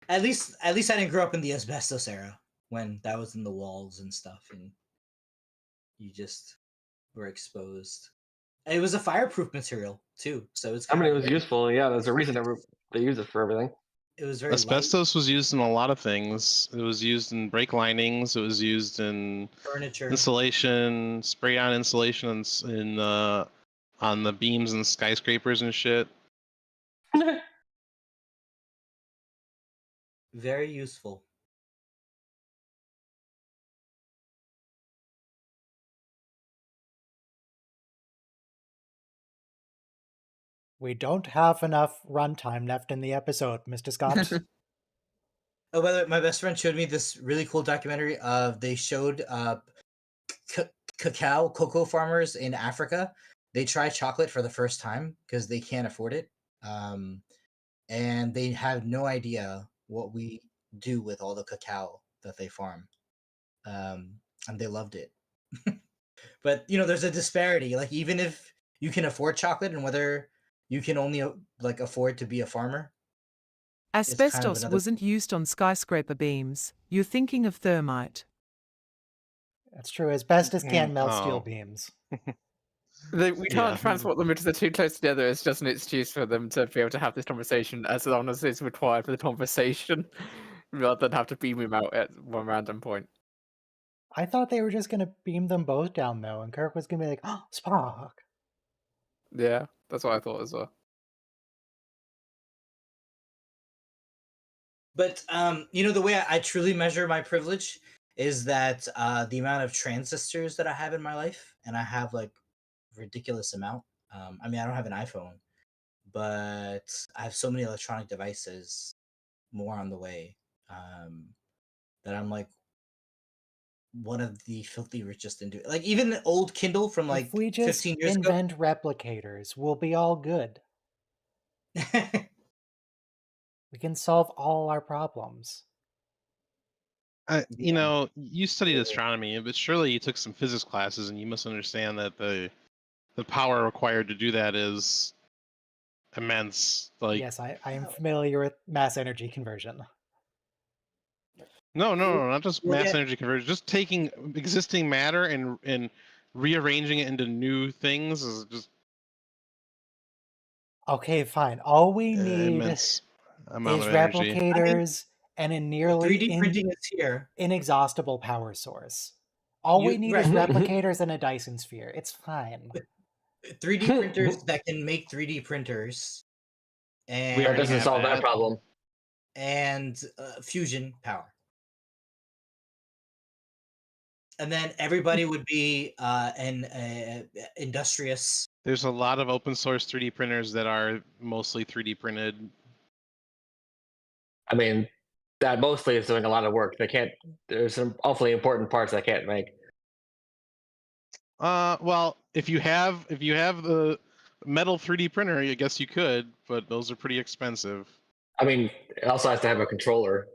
At least I didn't grow up in the asbestos era when that was in the walls and stuff, and you just were exposed. It was a fireproof material too, so it's. I mean, it was useful. Yeah, there's a reason they use it for everything. It was very Asbestos was used in a lot of things. It was used in brake linings. It was used in furniture, insulation, spray-on insulation, on the beams and skyscrapers and shit. very useful. We don't have enough runtime left in the episode, Mr. Scott. Oh, by the way, my best friend showed me this really cool documentary of they showed cocoa farmers in Africa. They try chocolate for the first time because they can't afford it, and they have no idea what we do with all the cacao that they farm, and they loved it. But there's a disparity. Like even if you can afford chocolate, and whether you can only like afford to be a farmer. Asbestos wasn't used on skyscraper beams. You're thinking of thermite. That's true. Asbestos can't melt steel beams. We can't Yeah. transport them because they're too close together. It's just an excuse for them to be able to have this conversation as long as it's required for the conversation, rather than have to beam him out at one random point. I thought they were just gonna beam them both down though, and Kirk was gonna be like, "Oh, Spock." Yeah, that's what I thought as well. But the way I truly measure my privilege is that the amount of transistors that I have in my life, and I have like ridiculous amount. I mean, I don't have an iPhone, but I have so many electronic devices, more on the way, that I'm like one of the filthy richest in doing. Like even an old Kindle from like If we just 15 years ago. invent replicators, we'll be all good. We can solve all our problems. You studied astronomy, but surely you took some physics classes, and you must understand that the power required to do that is immense. Like, Yes, I am familiar with mass energy conversion. no, not just Well, mass yeah. energy conversion. Just taking existing matter and rearranging it into new things is just Okay, fine. All we need immense amount is of energy. replicators and a nearly 3D printing is here. inexhaustible power source. All we need is replicators and a Dyson sphere. It's fine. 3D printers that can make 3D printers, and That doesn't solve that problem. And fusion power. And then everybody would be industrious. There's a lot of open source 3D printers that are mostly 3D printed. I mean, that mostly is doing a lot of work. There's some awfully important parts they can't make. Well, if you have the metal 3D printer, I guess you could, but those are pretty expensive. I mean, it also has to have a controller.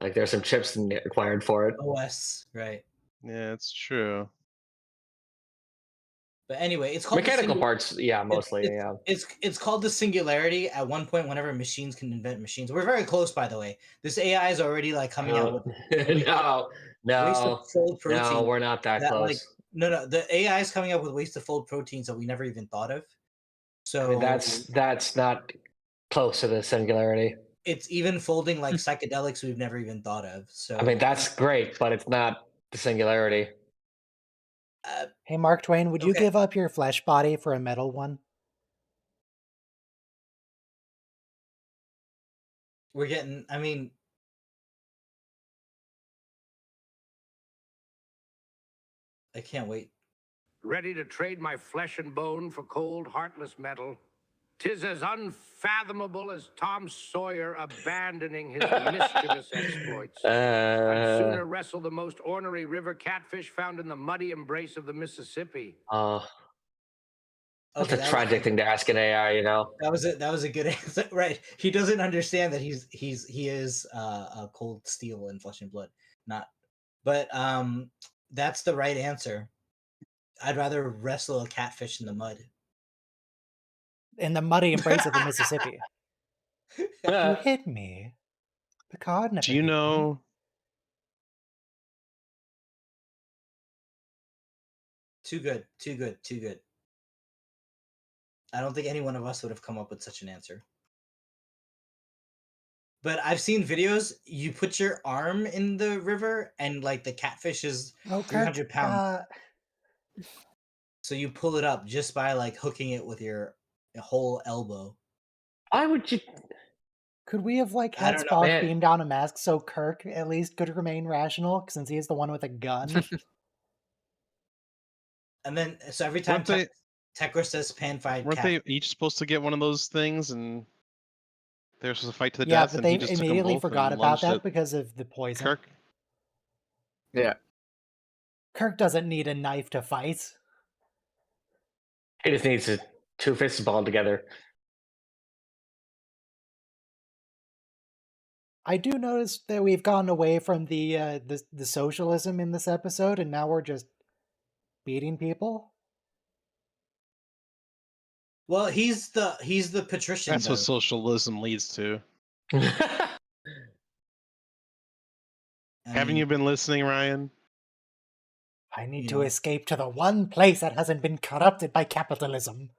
Like there's some chips required for it. OS, right? Yeah, it's true. But anyway, it's called mechanical parts. Yeah, mostly. Yeah. It's called the singularity. At one point, whenever machines can invent machines, we're very close. By the way, this AI is already like coming out with ways to fold protein. No, we're not that close. Like, no, the AI is coming up with ways to fold proteins that we never even thought of. So I mean, that's not close to the singularity. It's even folding like psychedelics we've never even thought of. So I mean, that's great, but it's not the singularity. Hey, Mark Twain, would you give up your flesh body for a metal one? We're getting, I mean, I can't wait. Ready to trade my flesh and bone for cold, heartless metal? 'Tis as unfathomable as Tom Sawyer abandoning his mischievous exploits. I'd sooner wrestle the most ornery river catfish found in the muddy embrace of the Mississippi. That's a tragic thing to ask an AI, you know. That was a good answer, right? He doesn't understand that he is a cold steel and flesh and blood, not. But that's the right answer. I'd rather wrestle a catfish in the mud. In the muddy embrace of the Mississippi. You hit me. Picard never Do you know? Too good. I don't think any one of us would have come up with such an answer. But I've seen videos. You put your arm in the river, and like the catfish is 300 pounds. So you pull it up just by like hooking it with your whole elbow. Why would you? Could we have like had Spock beam down a mask so Kirk at least could remain rational since he is the one with a gun? And then so every time Tekra says pan fight, weren't they each supposed to get one of those things and they were supposed to fight to the death? Yeah, but they immediately forgot about that because of the poison. Kirk. Yeah. Kirk doesn't need a knife to fight. He just needs two fists balled together. I do notice that we've gone away from the socialism in this episode, and now we're just beating people. Well, he's the patrician. That's what socialism leads to. Haven't you been listening, Ryan? I need You to know? escape to the one place that hasn't been corrupted by capitalism.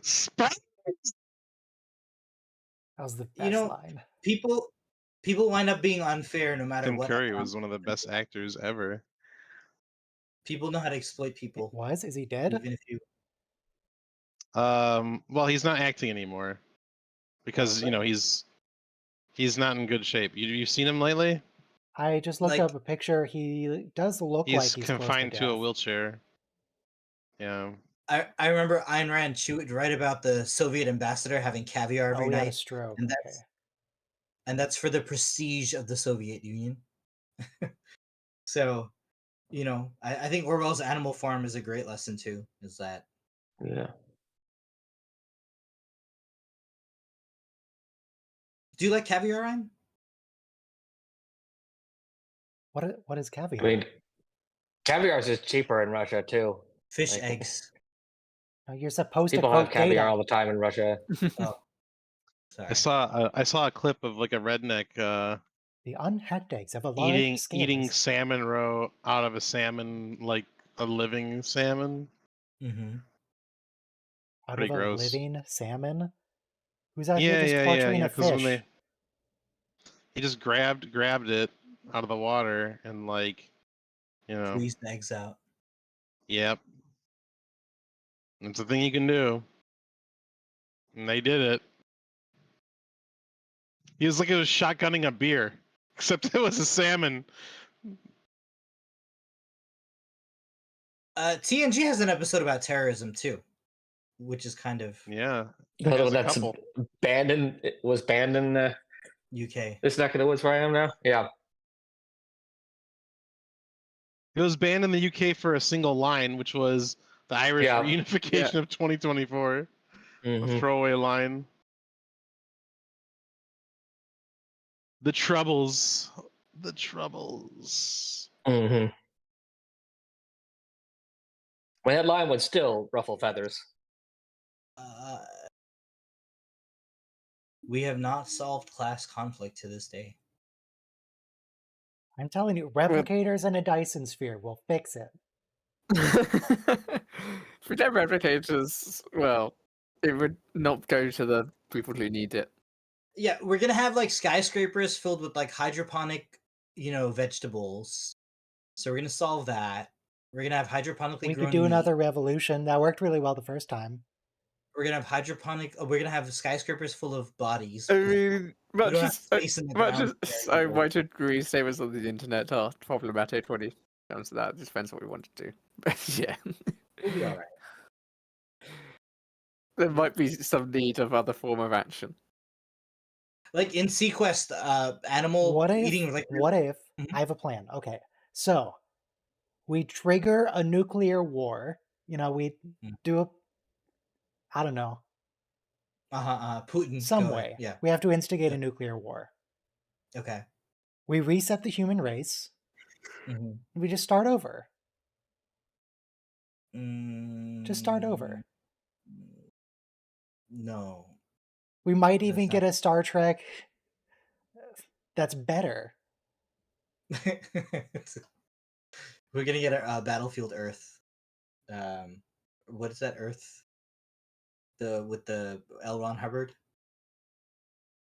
Spice. That was the You best know, line. people wind up being unfair no matter Tim what. Curry was one of the best actors ever. People know how to exploit It people, was? Is he dead? even if you. Well, he's not acting anymore because Oh, you know he's not in good shape. You've seen him lately? I just looked Like, up a picture. He does look like He's he's close to confined to a death. wheelchair. Yeah. I remember Ayn Rand, she would write about the Soviet ambassador having caviar every Oh, he had a night, stroke. and Okay. that's for the prestige of the Soviet Union. So, you know, I think Orwell's Animal Farm is a great lesson too. Is that Yeah. Do you like caviar, Ryan? What is I caviar? mean, caviar is just cheaper in Russia too. Fish Like, eggs. No, you're supposed to people have quote caviar data. all the time in Russia. Oh, sorry. I saw a clip of like a redneck The unhacked eggs have a large eating scales. salmon roe out of a salmon, like a living salmon. Mm-hmm. Out Pretty of a gross. living salmon? Who's out here just Yeah. torturing a Because fish? he just grabbed it out of the water and like, you know, Squeeze the eggs out. yep, it's a thing you can do, and they did it. He was shotgunning a beer, except it was a salmon. TNG has an episode about terrorism too, which is kind of Yeah. Although Has a that's couple. banned in UK. this neck of the woods where I am now. Yeah. It was banned in the UK for a single line, which was the Irish Yeah. reunification of 2024. A Mhm. throwaway line. The Troubles. The Troubles. Mhm. Well, that line would still ruffle feathers. We have not solved class conflict to this day. I'm telling you, replicators and a Dyson sphere will fix it. If we get replicators, well, it would not go to the people who need it. Yeah, we're gonna have like skyscrapers filled with like hydroponic, vegetables. So we're gonna solve that. We're gonna have hydroponically We grown could do meat. another revolution. That worked really well the first time. We're gonna have we're gonna have skyscrapers full of bodies. I mean, We much don't have as space in the much ground as to bury I people. might agree, savers on the internet are problematic when it comes to that. It just depends what we want to do. But yeah, We'll be all right. there might be some need of other form of action. Like in Sequest, animal What if? eating like What if? Mhm. I have a plan. Okay, so we trigger a nuclear war. We do a. I don't know. Putin. Some go way. ahead. Yeah. We have to instigate Yeah. a nuclear war. Okay. We reset the human race. Mhm. We just start over. Just start Mm, over. No. We might even That's get a Star Trek that's better. We're gonna get a Battlefield Earth. What is that Earth? With the L. Ron Hubbard.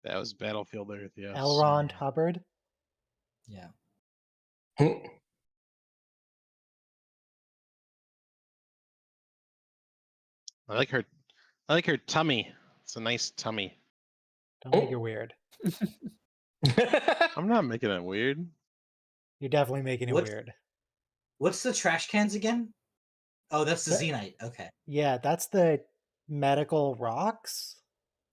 That was Battlefield Earth, yes. L. Ron Hubbard. Yeah. I like her tummy. It's a nice tummy. Don't make it weird. I'm not making it weird. You're definitely making it weird. What's the trash cans again? Oh, that's the Xenite. Okay. Yeah, that's the medical rocks.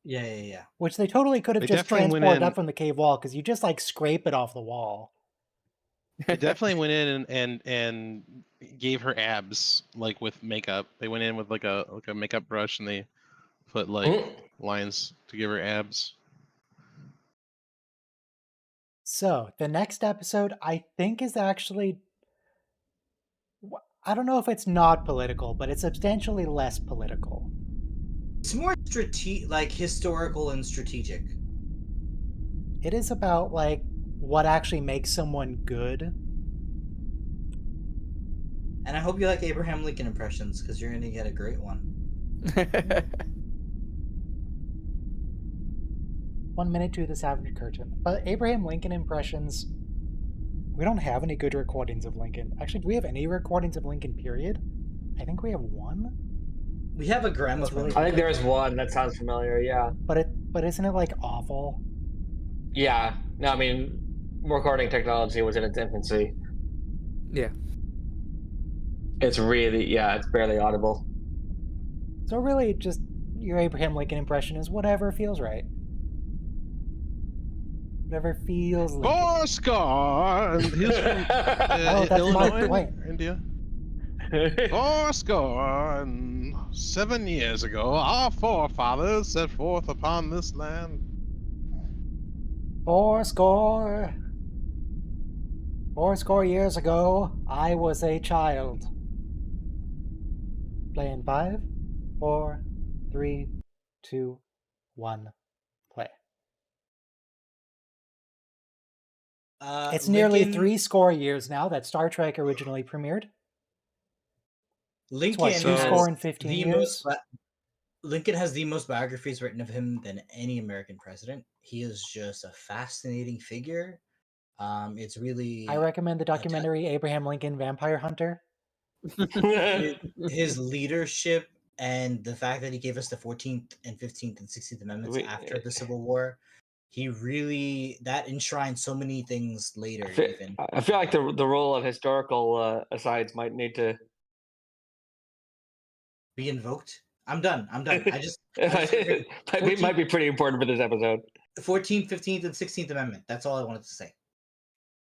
Yeah. Which they totally could have They just definitely went transported in- up from the cave wall because you just scrape it off the wall. They definitely went in and gave her abs with makeup. They went in with a makeup brush and they put lines to give her abs. So the next episode, I think, is actually. I don't know if it's not political, but it's substantially less political. It's more historical and strategic. It is about what actually makes someone good. And I hope you like Abraham Lincoln impressions because you're gonna get a great one. 1 minute to the Savage Curtain. But Abraham Lincoln impressions, we don't have any good recordings of Lincoln. Actually, do we have any recordings of Lincoln, period? I think we have one. We have a gramophone. really I think there's one that sounds familiar. Yeah. But isn't it like awful? Yeah. No, I mean, recording technology was in its infancy. Yeah. It's really, it's barely audible. So really, just your Abraham Lincoln impression is whatever feels right. Whatever feels Lincoln. Fourscore! He's from that's Illinois, Mark Twain. India. Fourscore and 7 years ago, our forefathers set forth upon this land. Fourscore years ago, I was a child. Playing 5, 4, 3, 2, 1, play. It's nearly Lincoln, 3 years now that Star Trek originally premiered. Lincoln It's has 215 the years. Lincoln has the most biographies written of him than any American president. He is just a fascinating figure. It's really I recommend the documentary Abraham Lincoln Vampire Hunter. his leadership and the fact that he gave us the 14th and 15th and 16th Amendments after the Civil War. He really that enshrined so many things later. I feel like the role of historical asides might need to be invoked. I'm done. I just it might be pretty important for this episode. The 14th, 15th, and 16th Amendment. That's all I wanted to say.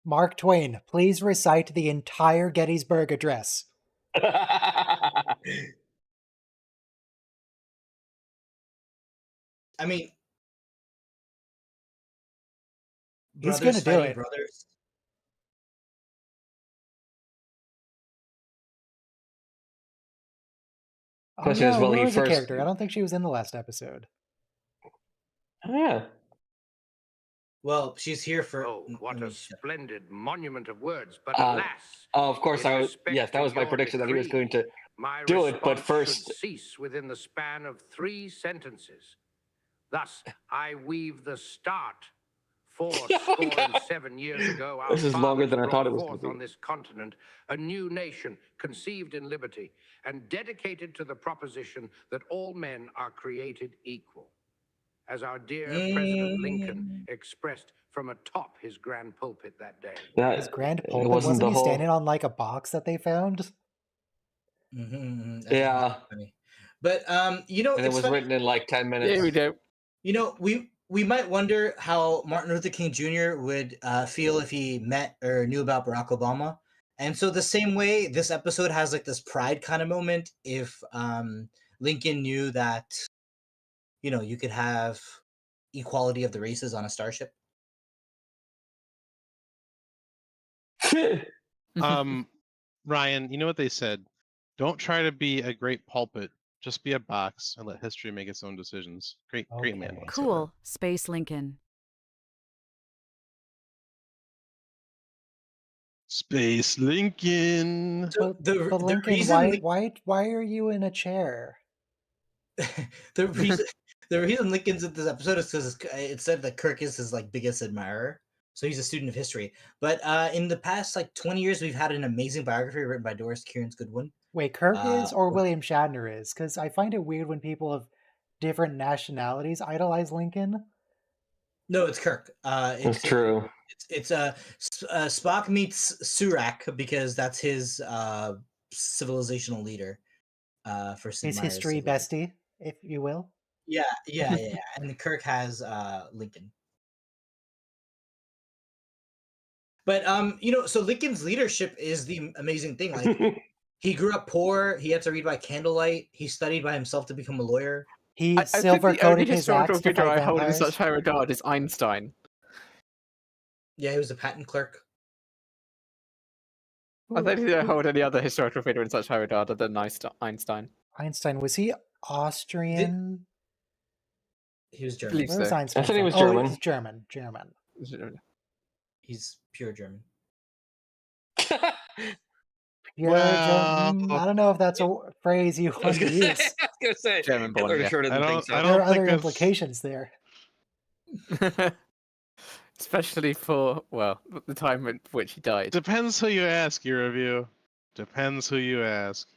Mark Twain, please recite the entire Gettysburg Address. I mean, he's going to do it. Brothers. Oh, yeah, who was a character? I don't think she was in the last episode. Oh, yeah. Well, she's here for. Oh, what a splendid monument of words! But alas, of course, that was my prediction that he was going to do it. But first, should cease within the span of 3 sentences. Thus, I weave the start. 7 years ago, our this is longer than I thought it was going to be. On this continent, a new nation conceived in liberty and dedicated to the proposition that all men are created equal. As our dear President Lincoln expressed from atop his grand pulpit that day. His grand pulpit? Wasn't he standing on like a box that they found? Yeah. Funny. But you know, and it was written in like 10 minutes. Yeah, we do. You know, we might wonder how Martin Luther King Jr. would feel if he met or knew about Barack Obama. And so the same way, this episode has like this pride kind of moment if Lincoln knew that, you know, you could have equality of the races on a starship. Ryan, you know what they said? Don't try to be a great pulpit. Just be a box and let history make its own decisions. Great man. Cool. Space Lincoln. Space Lincoln. So but Lincoln, reason why are you in a chair? the reason Lincoln's in this episode is because it said that Kirk is his like biggest admirer. So he's a student of history. But in the past like 20 years, we've had an amazing biography written by Doris Kearns Goodwin. Wait, Kirk is or William Shatner is? Because I find it weird when people of different nationalities idolize Lincoln. No, it's Kirk. It's true. It's Spock meets Surak because that's his civilizational leader. For Sid his Meier's history bestie, if you will. Yeah. And Kirk has Lincoln. But you know, so Lincoln's leadership is the amazing thing. Like he grew up poor. He had to read by candlelight. He studied by himself to become a lawyer. He silver coated his axe to fight I hold in vampires. such high regard is Einstein. Yeah, he was a patent clerk. I don't think I hold any other historical figure in such high regard other than Einstein. Einstein, was he Austrian? He was German. Where was I Einstein thought he from? was Oh, German. he's German. He's pure German. Well, I don't know if that's a phrase you want to use. I was gonna say German-born, Hitler yeah. sure didn't think so. I There are don't think other that's implications there. Especially for, well, the time at which he died. depends who you ask. Your review depends who you ask.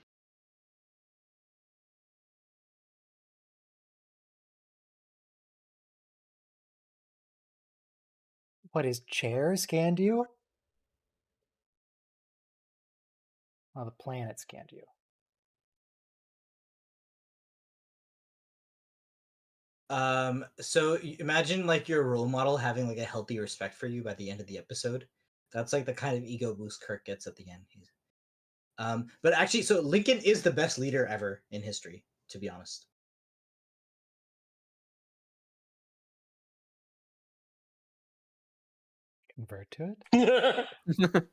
What his chair scanned you? Oh, the planet scanned you. So imagine like your role model having like a healthy respect for you by the end of the episode. That's like the kind of ego boost Kirk gets at the end. But actually, so Lincoln is the best leader ever in history, to be honest. Convert to it?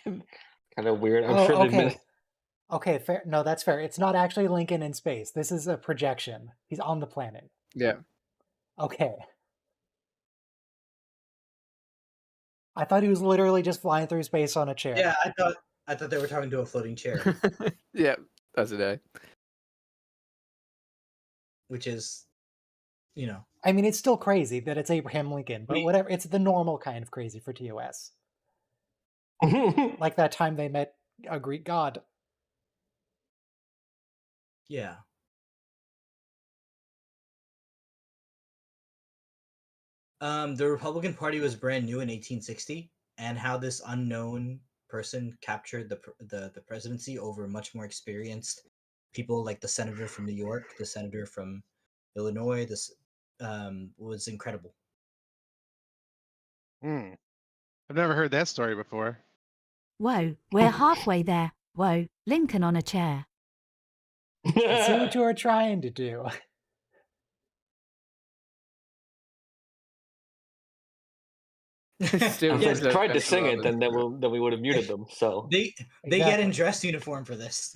Kind of weird. I'm Oh, sure they've okay. Okay, fair. No, that's fair. It's not actually Lincoln in space. This is a projection. He's on the planet. Yeah. Okay. I thought he was literally just flying through space on a chair. Yeah, I thought they were talking to a floating chair, Yeah, that's a day. which is, you know, I mean, it's still crazy that it's Abraham Lincoln, but whatever. It's the normal kind of crazy for TOS. Like that time they met a Greek god. yeah. The Republican Party was brand new in 1860, and how this unknown person captured the presidency over much more experienced people, like the senator from New York, the senator from Illinois. This was incredible. I've never heard that story before. Whoa, we're halfway there. Whoa, Lincoln on a chair. I see what you are trying to do. Still If they doesn't tried to get sing it, relevant. then we would have muted them. So They get Exactly. in dress uniform for this.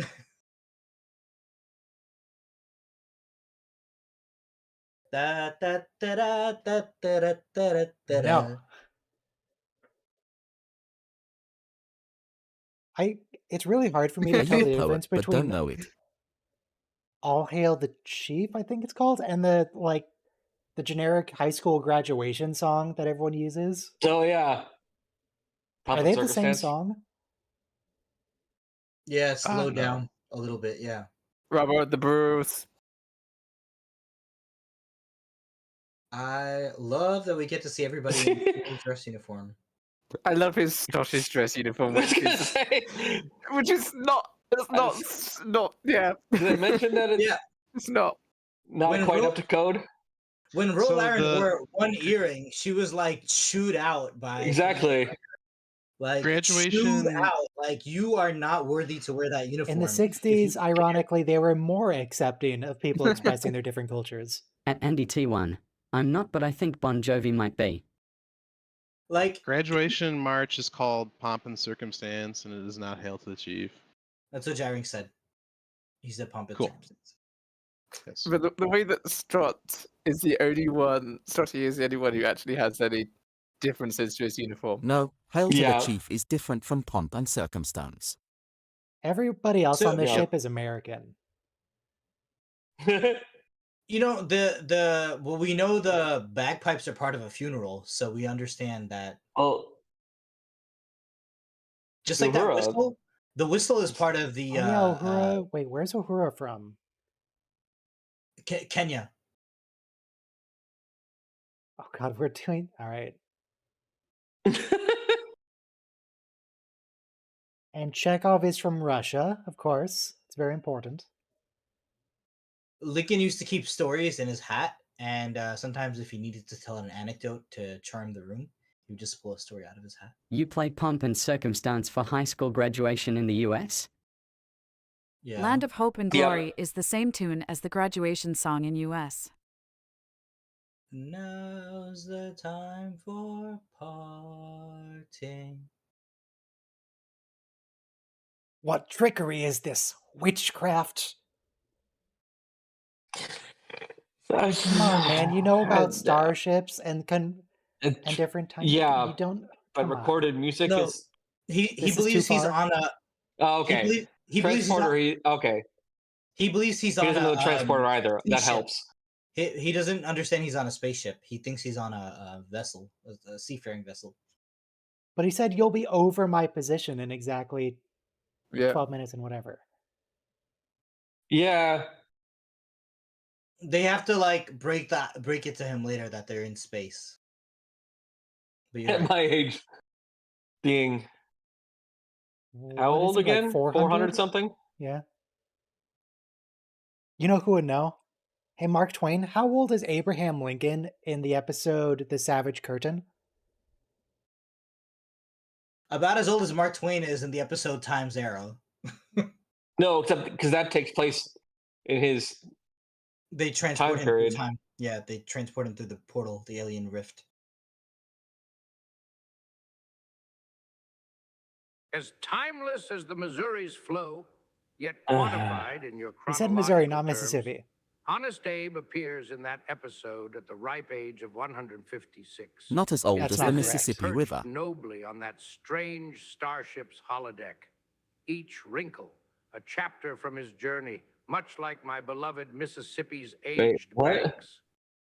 Da, da, da, da, da, da, da, da, da, No. It's really hard for me to Are tell you the a difference poet but don't between know it? All Hail the Chief, I think it's called, and the generic high school graduation song that everyone uses. Oh yeah. Pomp Are and they the same Circumstance? song? Yeah, slow No. down a little bit. Yeah. Robert the Bruce. I love that we get to see everybody in full dress uniform. I love his Scottish dress uniform, I was which gonna is say, not yeah. did I mention that it's Yeah. It's not. not When quite Ro- up to code? When So Rhode Iron the- wore one earring, she was like chewed out by Exactly. like Graduation- chewed out. Like you are not worthy to wear that uniform. In the If you 60s, ironically, they were more accepting of people expressing their different cultures. At Andy T1. I'm not, but I think Bon Jovi might be. like Graduation march is called Pomp and Circumstance, and it is not Hail to the Chief. that's what Jaring said. He said pump it. Cool. Yes. But the way that Strut is the only one, Strutty is the only one who actually has any differences to his uniform. No, Hail to Yeah. the Chief is different from Pomp and Circumstance. Everybody else So- on the Yeah. ship is American. You know well, we know the bagpipes are part of a funeral, so we understand that. Oh, Just like that Uhura. whistle, the whistle is part of the Oh, yeah, Uhura. Wait, where's Uhura from? Kenya. Oh, God, we're doing. All right. And Chekhov is from Russia, of course. It's very important. Lincoln used to keep stories in his hat, and sometimes if he needed to tell an anecdote to charm the room, he would just pull a story out of his hat. You play Pomp and Circumstance for high school graduation in the US? Yeah. Land of Hope and Yeah. Glory is the same tune as the graduation song in US. Now's the time for parting. What trickery is this? Witchcraft? Come on, man. You know about starships and different times. Yeah. You don't. but Come on. recorded music No, is. he This is believes too he's far? on a Oh, okay. he believes he's Transporter. on, Okay. he believes he's He on doesn't know the a transporter either. That spaceship. helps. He doesn't understand he's on a spaceship. He thinks he's on a vessel, a seafaring vessel. But he said you'll be over my position in exactly Yeah. 12 minutes and whatever. Yeah. They have to like break it to him later that they're in space. But you're At right. my age, being how What is old he, like, again? 400? 400 something. Yeah. You know who would know? Hey, Mark Twain, how old is Abraham Lincoln in the episode The Savage Curtain? About as old as Mark Twain is in the episode Time's Arrow. No, except because that takes place in his They transport time him period. through time. Yeah, they transport him through the portal, the alien rift. As timeless as the Missouri's flow, yet quantified in your He said chronological Missouri, not terms, Mississippi. Honest Abe appears in that episode at the ripe age of 156. Not as old That's as not the correct. Mississippi Perched River. nobly on that strange starship's holodeck. Each wrinkle, a chapter from his journey, much like my beloved Mississippi's aged what? banks.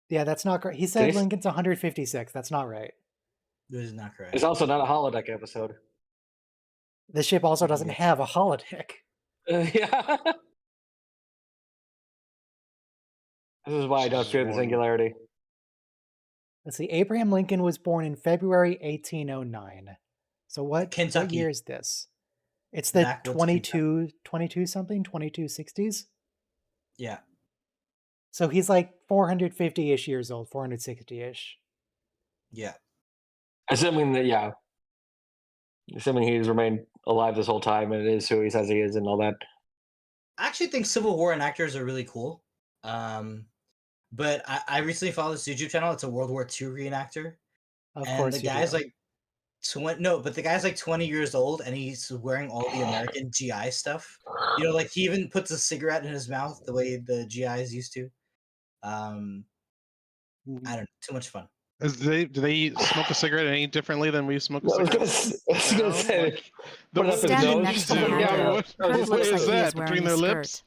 Yeah, that's not correct. He said This- Lincoln's 156. That's not right. This is not correct. It's also not a holodeck episode. The ship also doesn't Yeah. have a holodeck. Yeah. This is why I don't fear the singularity. Let's see. Abraham Lincoln was born in February 1809. So what Kentucky. year is this? It's the Backwoods 22 something, 2260s? Yeah. So he's like 450-ish years old, 460-ish. Yeah. Assuming that, yeah. Assuming he's remained alive this whole time and it is who he says he is and all that. I actually think Civil War enactors are really cool. But I recently followed this YouTube channel. It's a World War II reenactor. Of And course the you guy's do. like the guy's like 20 years old and he's wearing all the American GI stuff. You know, like he even puts a cigarette in his mouth the way the GIs used to. I don't know, too much fun. Do they smoke a cigarette any differently than we smoke a I was cigarette? gonna say, Like, put it up his Standing nose. next to the Yeah, handle, what Kurt is looks like he that is wearing between a their skirt. lips?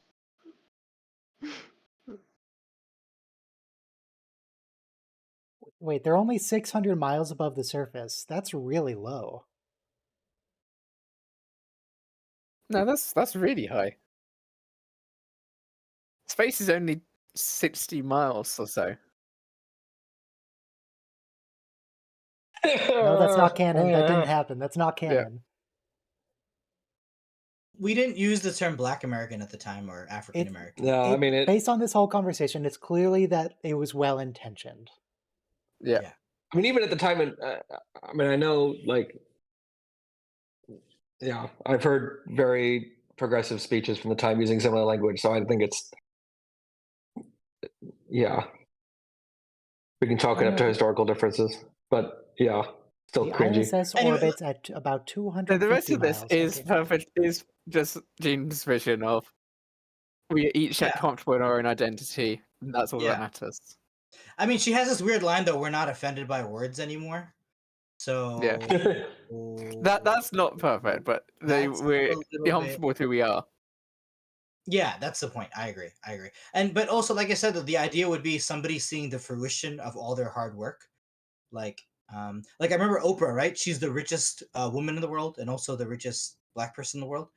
Wait, they're only 600 miles above the surface. That's really low. No, that's really high. Space is only 60 miles or so. No, that's not canon. That didn't happen. That's not canon. We didn't use the term Black American at the time or African American. No, I mean, Based on this whole conversation, it's clearly that it was well intentioned. Yeah. I mean, even at the time, I mean, I know, like, yeah, I've heard very progressive speeches from the time using similar language, so I think it's, yeah, we can chalk it up to historical differences, but yeah, still The cringy. ISS Anyway, orbits at about 250 The rest of this miles. is Okay. perfect. Is just Gene's vision of we each get Yeah. comfortable in our own identity. And that's all Yeah. that matters. I mean, she has this weird line though, we're not offended by words anymore. So That's not perfect, but That's we're a little comfortable with who we are. Yeah, that's the point. I agree. And but also, like I said, the idea would be somebody seeing the fruition of all their hard work. Like I remember Oprah, right? She's the richest woman in the world and also the richest Black person in the world.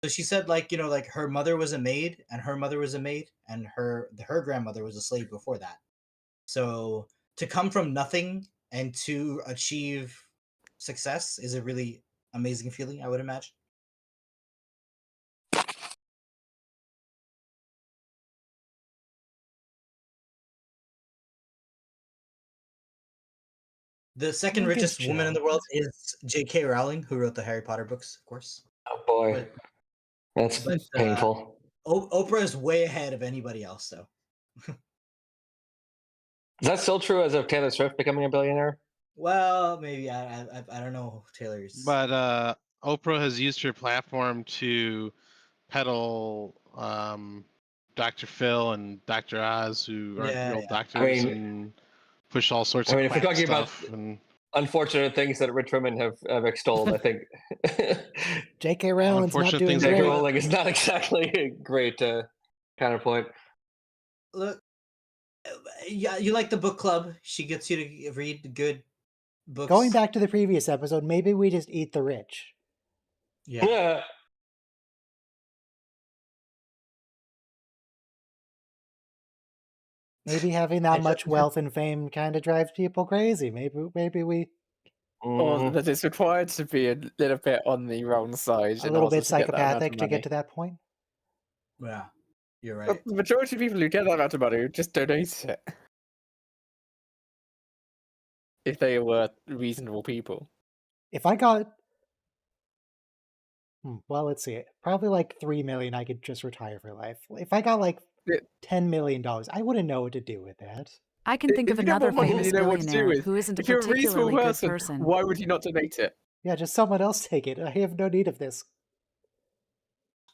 So she said, like, you know, like her mother was a maid and her mother was a maid and her grandmother was a slave before that. So to come from nothing and to achieve success is a really amazing feeling, I would imagine. The second Lincoln's richest woman in chill. the world is J.K. Rowling, who wrote the Harry Potter books, of course. Oh boy, that's painful. Oprah is way ahead of anybody else, though. Is that still true as of Taylor Swift becoming a billionaire? Well, maybe I don't know Taylor's. But Oprah has used her platform to peddle Dr. Phil and Dr. Oz, who aren't real doctors, I mean, and push all sorts I mean, of if we're quack talking about stuff. And unfortunate things that Rich women have extolled. I think J.K. Rowling's not Unfortunate doing things J.K. great. Rowling is not exactly a great counterpoint. Look, yeah, you like the book club. She gets you to read good books. Going back to the previous episode, maybe we just eat the rich. Yeah. Maybe having that much wealth and fame kind of drives people crazy. Maybe we Or that it's required to be a little bit on the wrong side. a in little order bit to get that amount of psychopathic to money. get to that point. Yeah, you're But right. the majority of people who get that amount of money would just donate it. If they were reasonable people. If I got, well, let's see, probably like 3 million, I could just retire for life. If I got like $10 million, I wouldn't know what to do with that. I can think of another famous what to do billionaire with. who isn't a If you're a reasonable particularly good person, person. why would you not donate it? Yeah, just someone else take it. I have no need of this.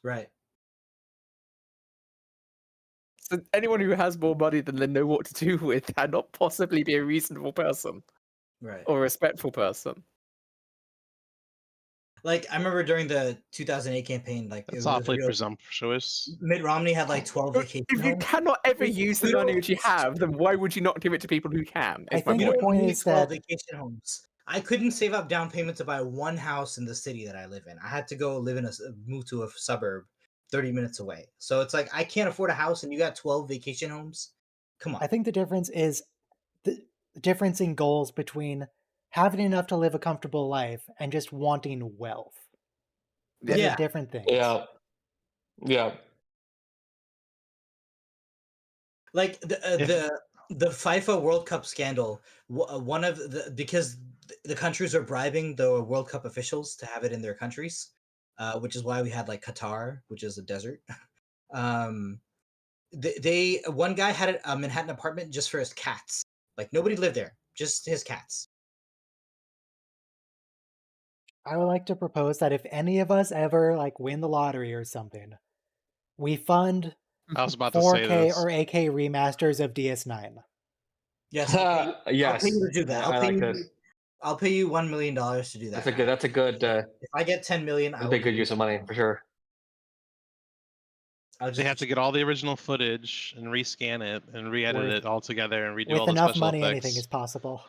Right. So anyone who has more money than they know what to do with cannot possibly be a reasonable person. Right. Or a respectful person. Like, I remember during the 2008 campaign, like, That's awfully presumptuous. Mitt Romney had like 12 vacation If you homes. cannot ever use the money which you have, then why would you not give it to people who can? I think the point is 12 that vacation homes. I couldn't save up down payment to buy one house in the city that I live in. I had to go live in move to a suburb 30 minutes away. So it's like, I can't afford a house and you got 12 vacation homes? Come on. I think the difference is the difference in goals between having enough to live a comfortable life and just wanting wealth. Those are different things. Yeah. Like the FIFA World Cup scandal, one of because the countries are bribing the World Cup officials to have it in their countries, which is why we had like Qatar, which is a desert. One guy had a Manhattan apartment just for his cats. Like nobody lived there, just his cats. I would like to propose that if any of us ever like win the lottery or something, we fund I was about to say 4K this. or 8K remasters of DS9. Yes, yes. I'll pay you to do that. I like this. I'll pay you $1 million to do that. That's a good. If I get 10 million, That'd be a good use of money for sure. They have to get all the original footage and rescan it and re-edit it all together and redo all With the enough special money, effects. anything is possible.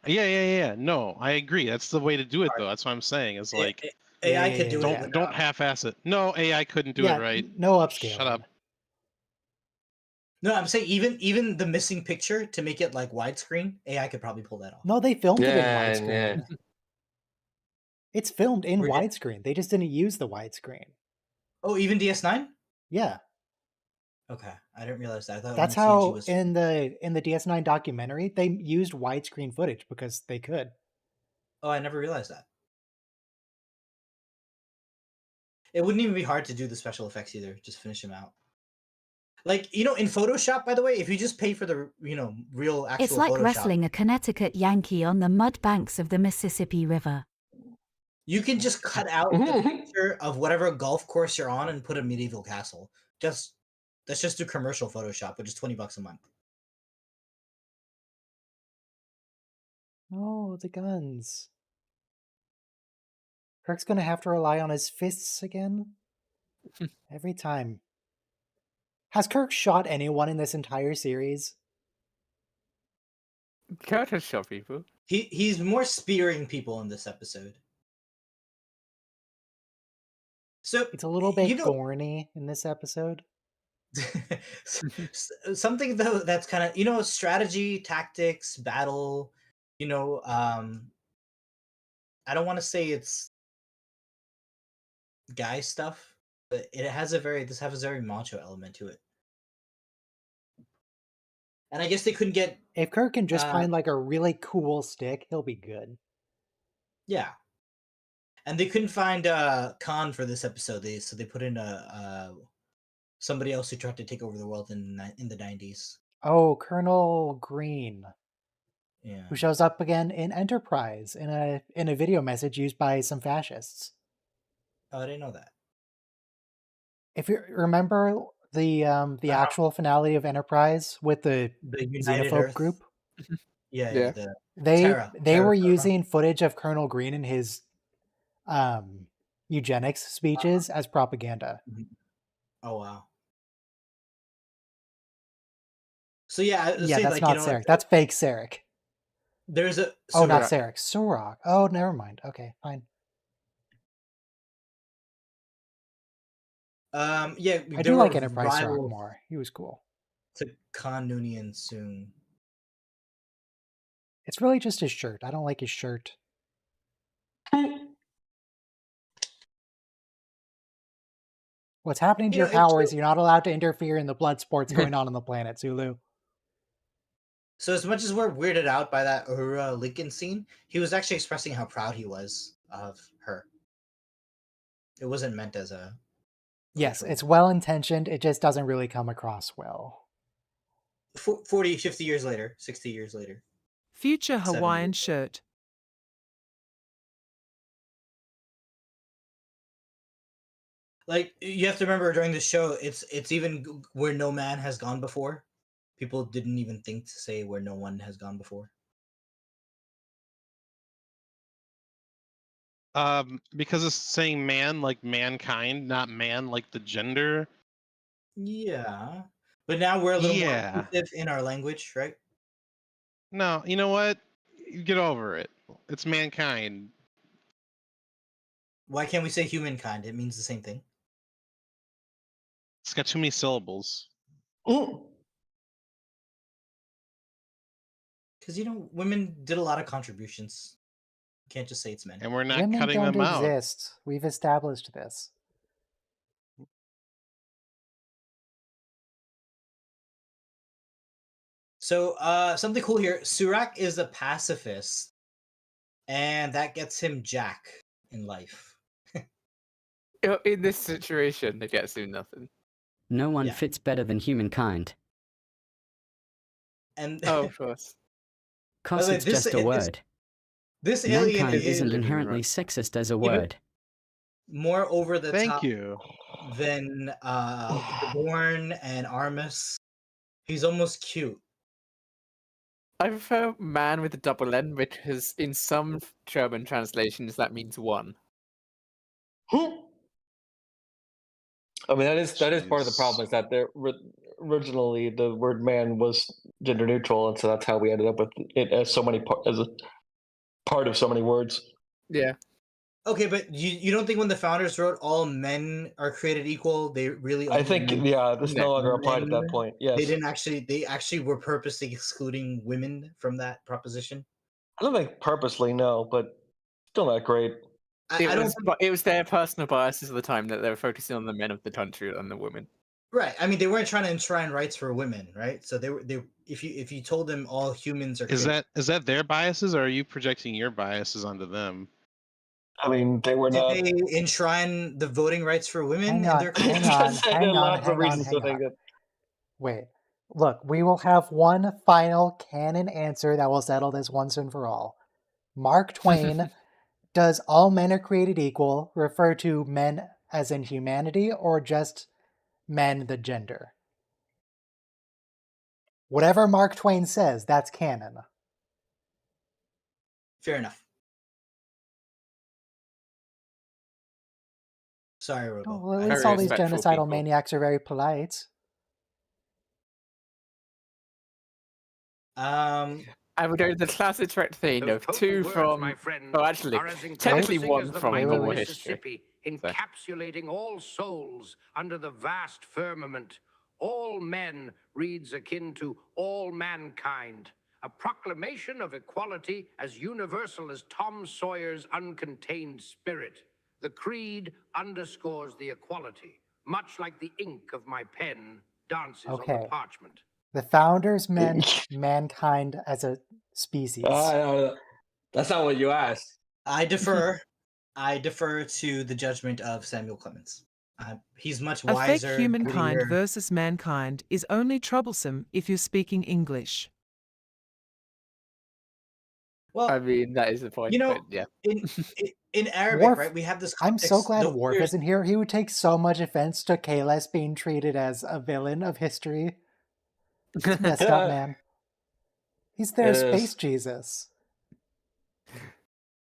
Yeah. No, I agree. That's the way to do it, though. That's what I'm saying. Is like AI could do it. Don't half-ass it. No, AI couldn't do it right. No upscaling. Shut up. No, I'm saying even the missing picture to make it like widescreen, AI could probably pull that off. No, they filmed it in widescreen. Yeah. It's filmed in widescreen. They just didn't use the widescreen. Oh, even DS9? Yeah. Okay, I didn't realize that. I thought That's only CG how was... in the DS9 documentary they used widescreen footage because they could. Oh, I never realized that. It wouldn't even be hard to do the special effects either. Just finish them out. Like, in Photoshop, by the way, if you just pay for the, real actual It's like Photoshop, wrestling a Connecticut Yankee on the mud banks of the Mississippi River. you can just cut out the picture of whatever golf course you're on and put a medieval castle. Let's just do commercial Photoshop, which is $20 a month. Oh, the guns. Kirk's gonna have to rely on his fists again? Every time. Has Kirk shot anyone in this entire series? Kirk has shot people. He's more spearing people in this episode. So it's a little bit thorny in this episode. Something though that's kind of strategy, tactics, battle. I don't want to say it's guy stuff, but this has a very macho element to it. And I guess they couldn't get... If Kirk can just find like a really cool stick, he'll be good. Yeah. And they couldn't find Khan for this episode, so they put in somebody else who tried to take over the world in the 90s. Oh, Colonel Green. Yeah. Who shows up again in Enterprise in a video message used by some fascists. Oh, I didn't know that. If you remember the actual finale of Enterprise with the United xenophobe Earth group. Yeah, Yeah. They Terra were program. using footage of Colonel Green in his eugenics speeches as propaganda. Oh wow. So yeah, I was Yeah, saying, that's like, not Sarek. That's fake Sarek. there's a Oh, not Surak. Sarek. Surak. Oh, never mind. Okay, fine. Yeah, I there do were like Enterprise Surak rivals more. He was cool. to Khan Noonien soon. It's really just his shirt. I don't like his shirt. What's happening to your power is you're not allowed to interfere in the blood sports going on the planet, Zulu. So as much as we're weirded out by that Uhura Lincoln scene, he was actually expressing how proud he was of her. It wasn't meant as a Yes, cultural. it's well intentioned. It just doesn't really come across well. 40, 50 years later, 60 years later. Future 70 Hawaiian years. shirt. Like, you have to remember, during the show, it's even where no man has gone before. People didn't even think to say where no one has gone before. Because it's saying man like mankind, not man like the gender. Yeah, but now we're a little more Yeah. inclusive in our language, right? No, you know what? Get over it. It's mankind. Why can't we say humankind? It means the same thing. It's got too many syllables. Because, women did a lot of contributions. You can't just say it's men. And we're not Women cutting don't them out. exist. We've established this. So, something cool here. Surak is a pacifist, and that gets him Jack in life. In this situation, it gets him nothing. No one Yeah. fits better than humankind. And Oh, of course. Cos way, it's just a word. this alien Mankind is isn't inherently sexist as a Even- word. more over the Thank top you. than Born and Armus. He's almost cute. I prefer man with a double N because in some German translations that means one. I mean, that is part of the problem, is that originally the word man was gender neutral, and so that's how we ended up with it as as a part of so many words. Yeah. Okay, but you don't think when the founders wrote all men are created equal, they really I only think, meant this no longer applied at that men? point. Yes. They actually were purposely excluding women from that proposition. I don't think purposely, no, but still not great. It was their personal biases at the time that they were focusing on the men of the country and the women. Right. I mean, they weren't trying to enshrine rights for women, right? So they if you told them all humans are Is created, that their biases, or are you projecting your biases onto them? I mean, they were did not. they enshrine the voting rights for women Hang in on, their hang country? on, There hang are on, lots of hang on, reasons to hang think on. that. Wait. Look, we will have one final canon answer that will settle this once and for all. Mark Twain, does all men are created equal refer to men as in humanity or just men, the gender? Whatever Mark Twain says, that's canon. Fair enough. Sorry, Robo. Oh, well, at I- least Very all these respectful genocidal people. maniacs are very polite. I would go the classic direct thing Those of potent two words, from. my friend, Oh, actually, are as technically encompassing one as the from mighty normal history. Mississippi, encapsulating all souls under the vast firmament. All men reads akin to all mankind, a proclamation of equality as universal as Tom Sawyer's uncontained spirit. The creed underscores the equality, much like the ink of my pen dances on Okay. the parchment. The founders meant mankind as a species. That's not what you asked. I defer. I defer to the judgment of Samuel Clemens. He's much A fake wiser. humankind wittier. versus mankind is only troublesome if you're speaking English. Well, I mean, that is the point. But yeah. in Arabic, Worf, right? We have this. I'm so context, glad Worf isn't here. He would take so much offense to Kahless being treated as a villain of history. It's messed up, man. He's their It space is. Jesus.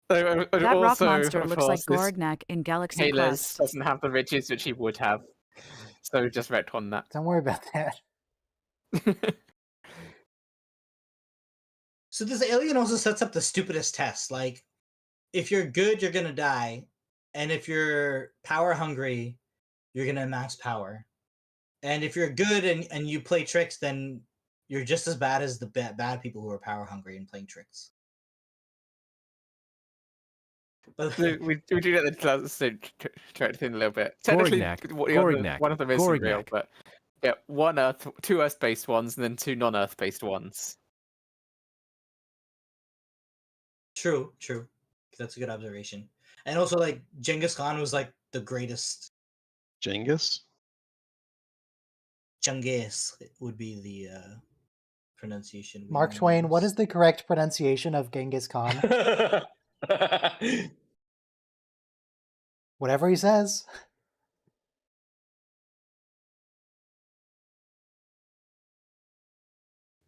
And That rock also, monster of looks like course, this Gorgnak in Galaxy Kalis Quest. doesn't have the riches which he would have. So just retcon that. Don't worry about that. So this alien also sets up the stupidest test. Like, if you're good, you're gonna die, and if you're power hungry, you're gonna amass power. And if you're good and you play tricks, then you're just as bad as the bad people who are power hungry and playing tricks. But we do get the chance to try to think a little bit. Technically, Gorgnak, one of them isn't real, Gorgnak. but yeah, two Earth-based ones, and then two non-Earth-based ones. true. That's a good observation. And also, like, Genghis Khan was like the greatest. Genghis? Genghis would be the pronunciation. Mark Twain, what is the correct pronunciation of Genghis Khan? Whatever he says.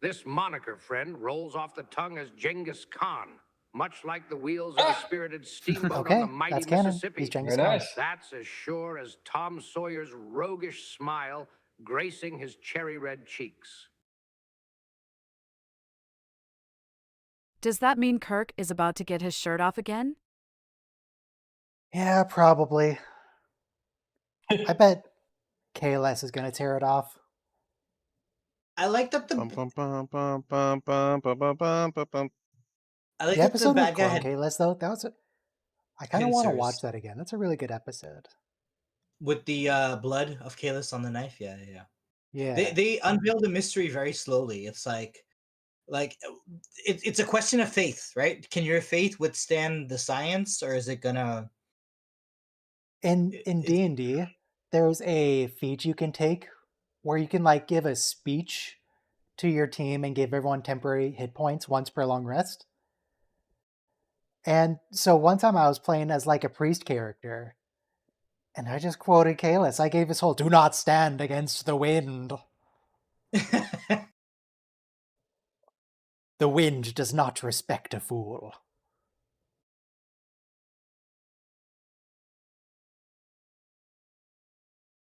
This moniker, friend, rolls off the tongue as Genghis Khan, much like the wheels of a spirited steamboat Okay, on the mighty that's canon. Mississippi. He's Genghis Very Khan. nice. That's as sure as Tom Sawyer's roguish smile gracing his cherry red cheeks. Does that mean Kirk is about to get his shirt off again? Yeah, probably. I bet KLS is gonna tear it off. I like that the Bum, bum, bum, bum, bum, bum, bum, bum, bum, bum, bum. I like The that the episode with bad guy Clone had KLS though, that was I kind of want to pincers watch that again. That's a really good episode. with the blood of Kalis on the knife. Yeah. Yeah. They unveil the mystery very slowly. It's like it's a question of faith, right? Can your faith withstand the science, or is it gonna? In It's D&D, there's a feat you can take where you can like give a speech to your team and give everyone temporary hit points once per long rest. And so one time I was playing as like a priest character, and I just quoted Kalis. I gave his whole "Do not stand against the wind. The wind does not respect a fool."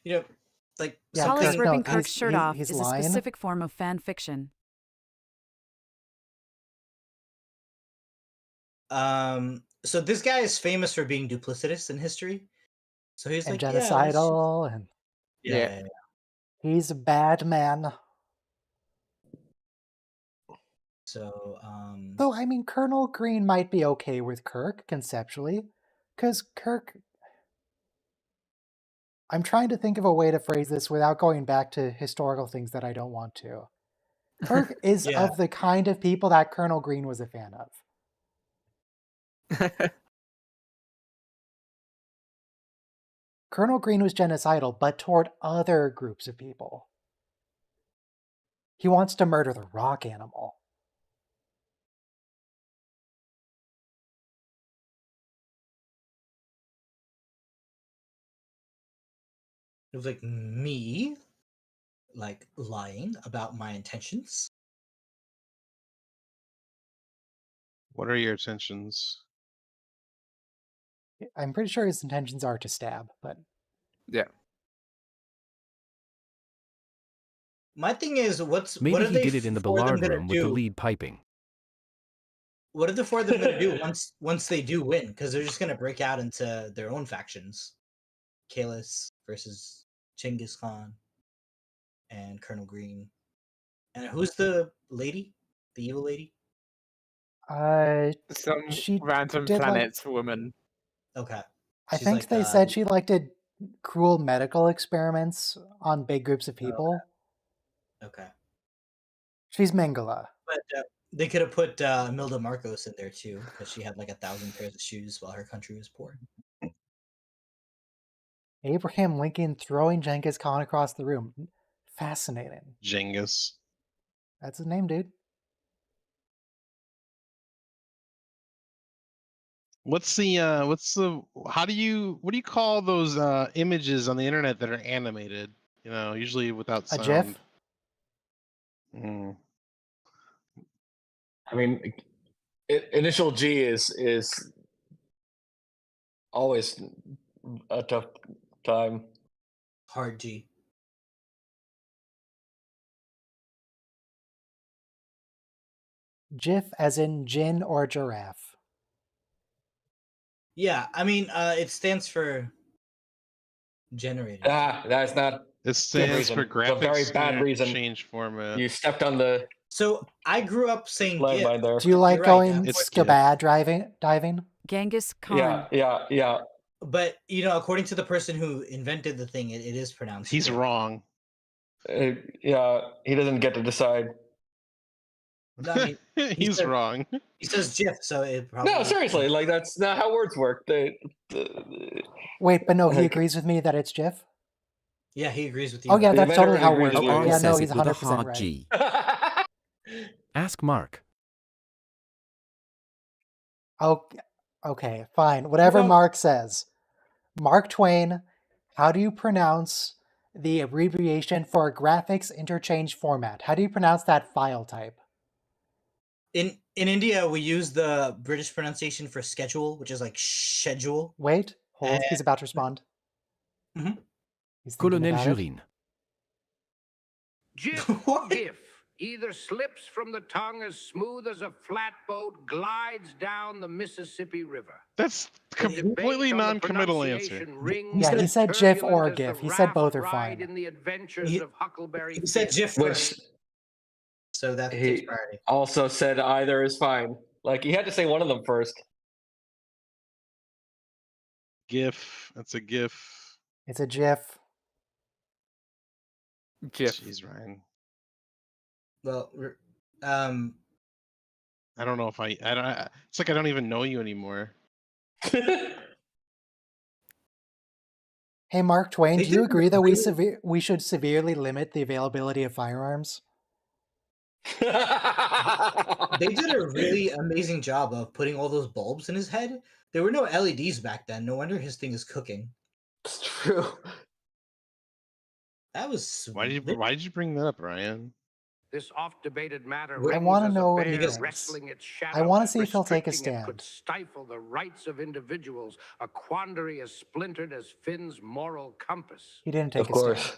you know, like Yeah, Hollis something. Kirk, no, ripping Kirk's shirt off he's is a lying. specific form of fan fiction. So this guy is famous for being duplicitous in history. So he's And like, yeah, let's just... genocidal, and yeah. he's a bad man. So Though, I mean, Colonel Green might be okay with Kirk, conceptually, because Kirk... I'm trying to think of a way to phrase this without going back to historical things that I don't want to. Kirk is Yeah. of the kind of people that Colonel Green was a fan of. Colonel Green was genocidal, but toward other groups of people. He wants to murder the rock animal. It was like me, like lying about my intentions. What are your intentions? I'm pretty sure his intentions are to stab, but Yeah. My thing is, what Maybe are he they did it in the for them Ballard gonna room with the do? lead piping. What are the four of them gonna do once they do win? Because they're just gonna break out into their own factions. Kalis versus Genghis Khan and Colonel Green. And who's the lady? The evil lady? Some she random did, like... planet woman. Okay. I She's think like, they said she like did cruel medical experiments on big groups of people. Okay. She's Mengele. But they could have put Milda Marcos in there too, because she had like 1,000 pairs of shoes while her country was poor. Abraham Lincoln throwing Genghis Khan across the room. Fascinating. Genghis. That's his name, dude. What do you call those images on the internet that are animated? You know, usually without A sound. GIF? Mm. I mean, initial G is always a tough time. Hard G. GIF as in gin or giraffe. Yeah, I mean, it stands for generator. That's not. It stands for It's a very graphics bad reason. change format. You stepped on the So I grew up saying GIF. landmine there. Do you like You're right, going that's scuba diving? Genghis Khan. Yeah. But according to the person who invented the thing, it is pronounced. He's GIF. wrong. Yeah, he doesn't get to decide. No, I mean, He's wrong. He says GIF, so it probably. No, seriously, like that's not how words work. Wait, but no, he agrees with me that it's GIF? Yeah, he agrees with you. Oh yeah, The that's totally how inventor words agrees work. with you. Yeah, no, says he's it with a 100% hard right. G. Ask Mark. Oh, okay, fine. Whatever Mark says. Mark Twain, how do you pronounce the abbreviation for graphics interchange format? How do you pronounce that file type? In India, we use the British pronunciation for schedule, which is like schedule. Wait, hold. He's about to respond. Mhm. He's thinking Colonel about it. Jurin. GIF or GIF either slips from the tongue as smooth as a flatboat glides down the Mississippi River. That's completely non-committal answer. Yeah, he said GIF or GIF. He said both are fine. In the adventures of Huckleberry He said Finn. GIF first. So that takes He priority. also said either is fine. Like he had to say one of them first. GIF. That's a GIF. It's a GIF. GIF. Jeez, Ryan. Well, I don't know if I don't. It's like I don't even know you anymore. Hey, Mark Twain, They do you did agree that really- we should severely limit the availability of firearms? they did a really amazing job of putting all those bulbs in his head. There were no LEDs back then. No wonder his thing is cooking. It's true. That was Why did you bring that up, Ryan? This oft-debated matter I rings wanna as a know what he bear thinks. wrestling its shadow, I wanna see if he'll take a restricting it could stand. stifle the rights of individuals, a quandary as splintered as Finn's moral compass. He didn't take Of a course. stand.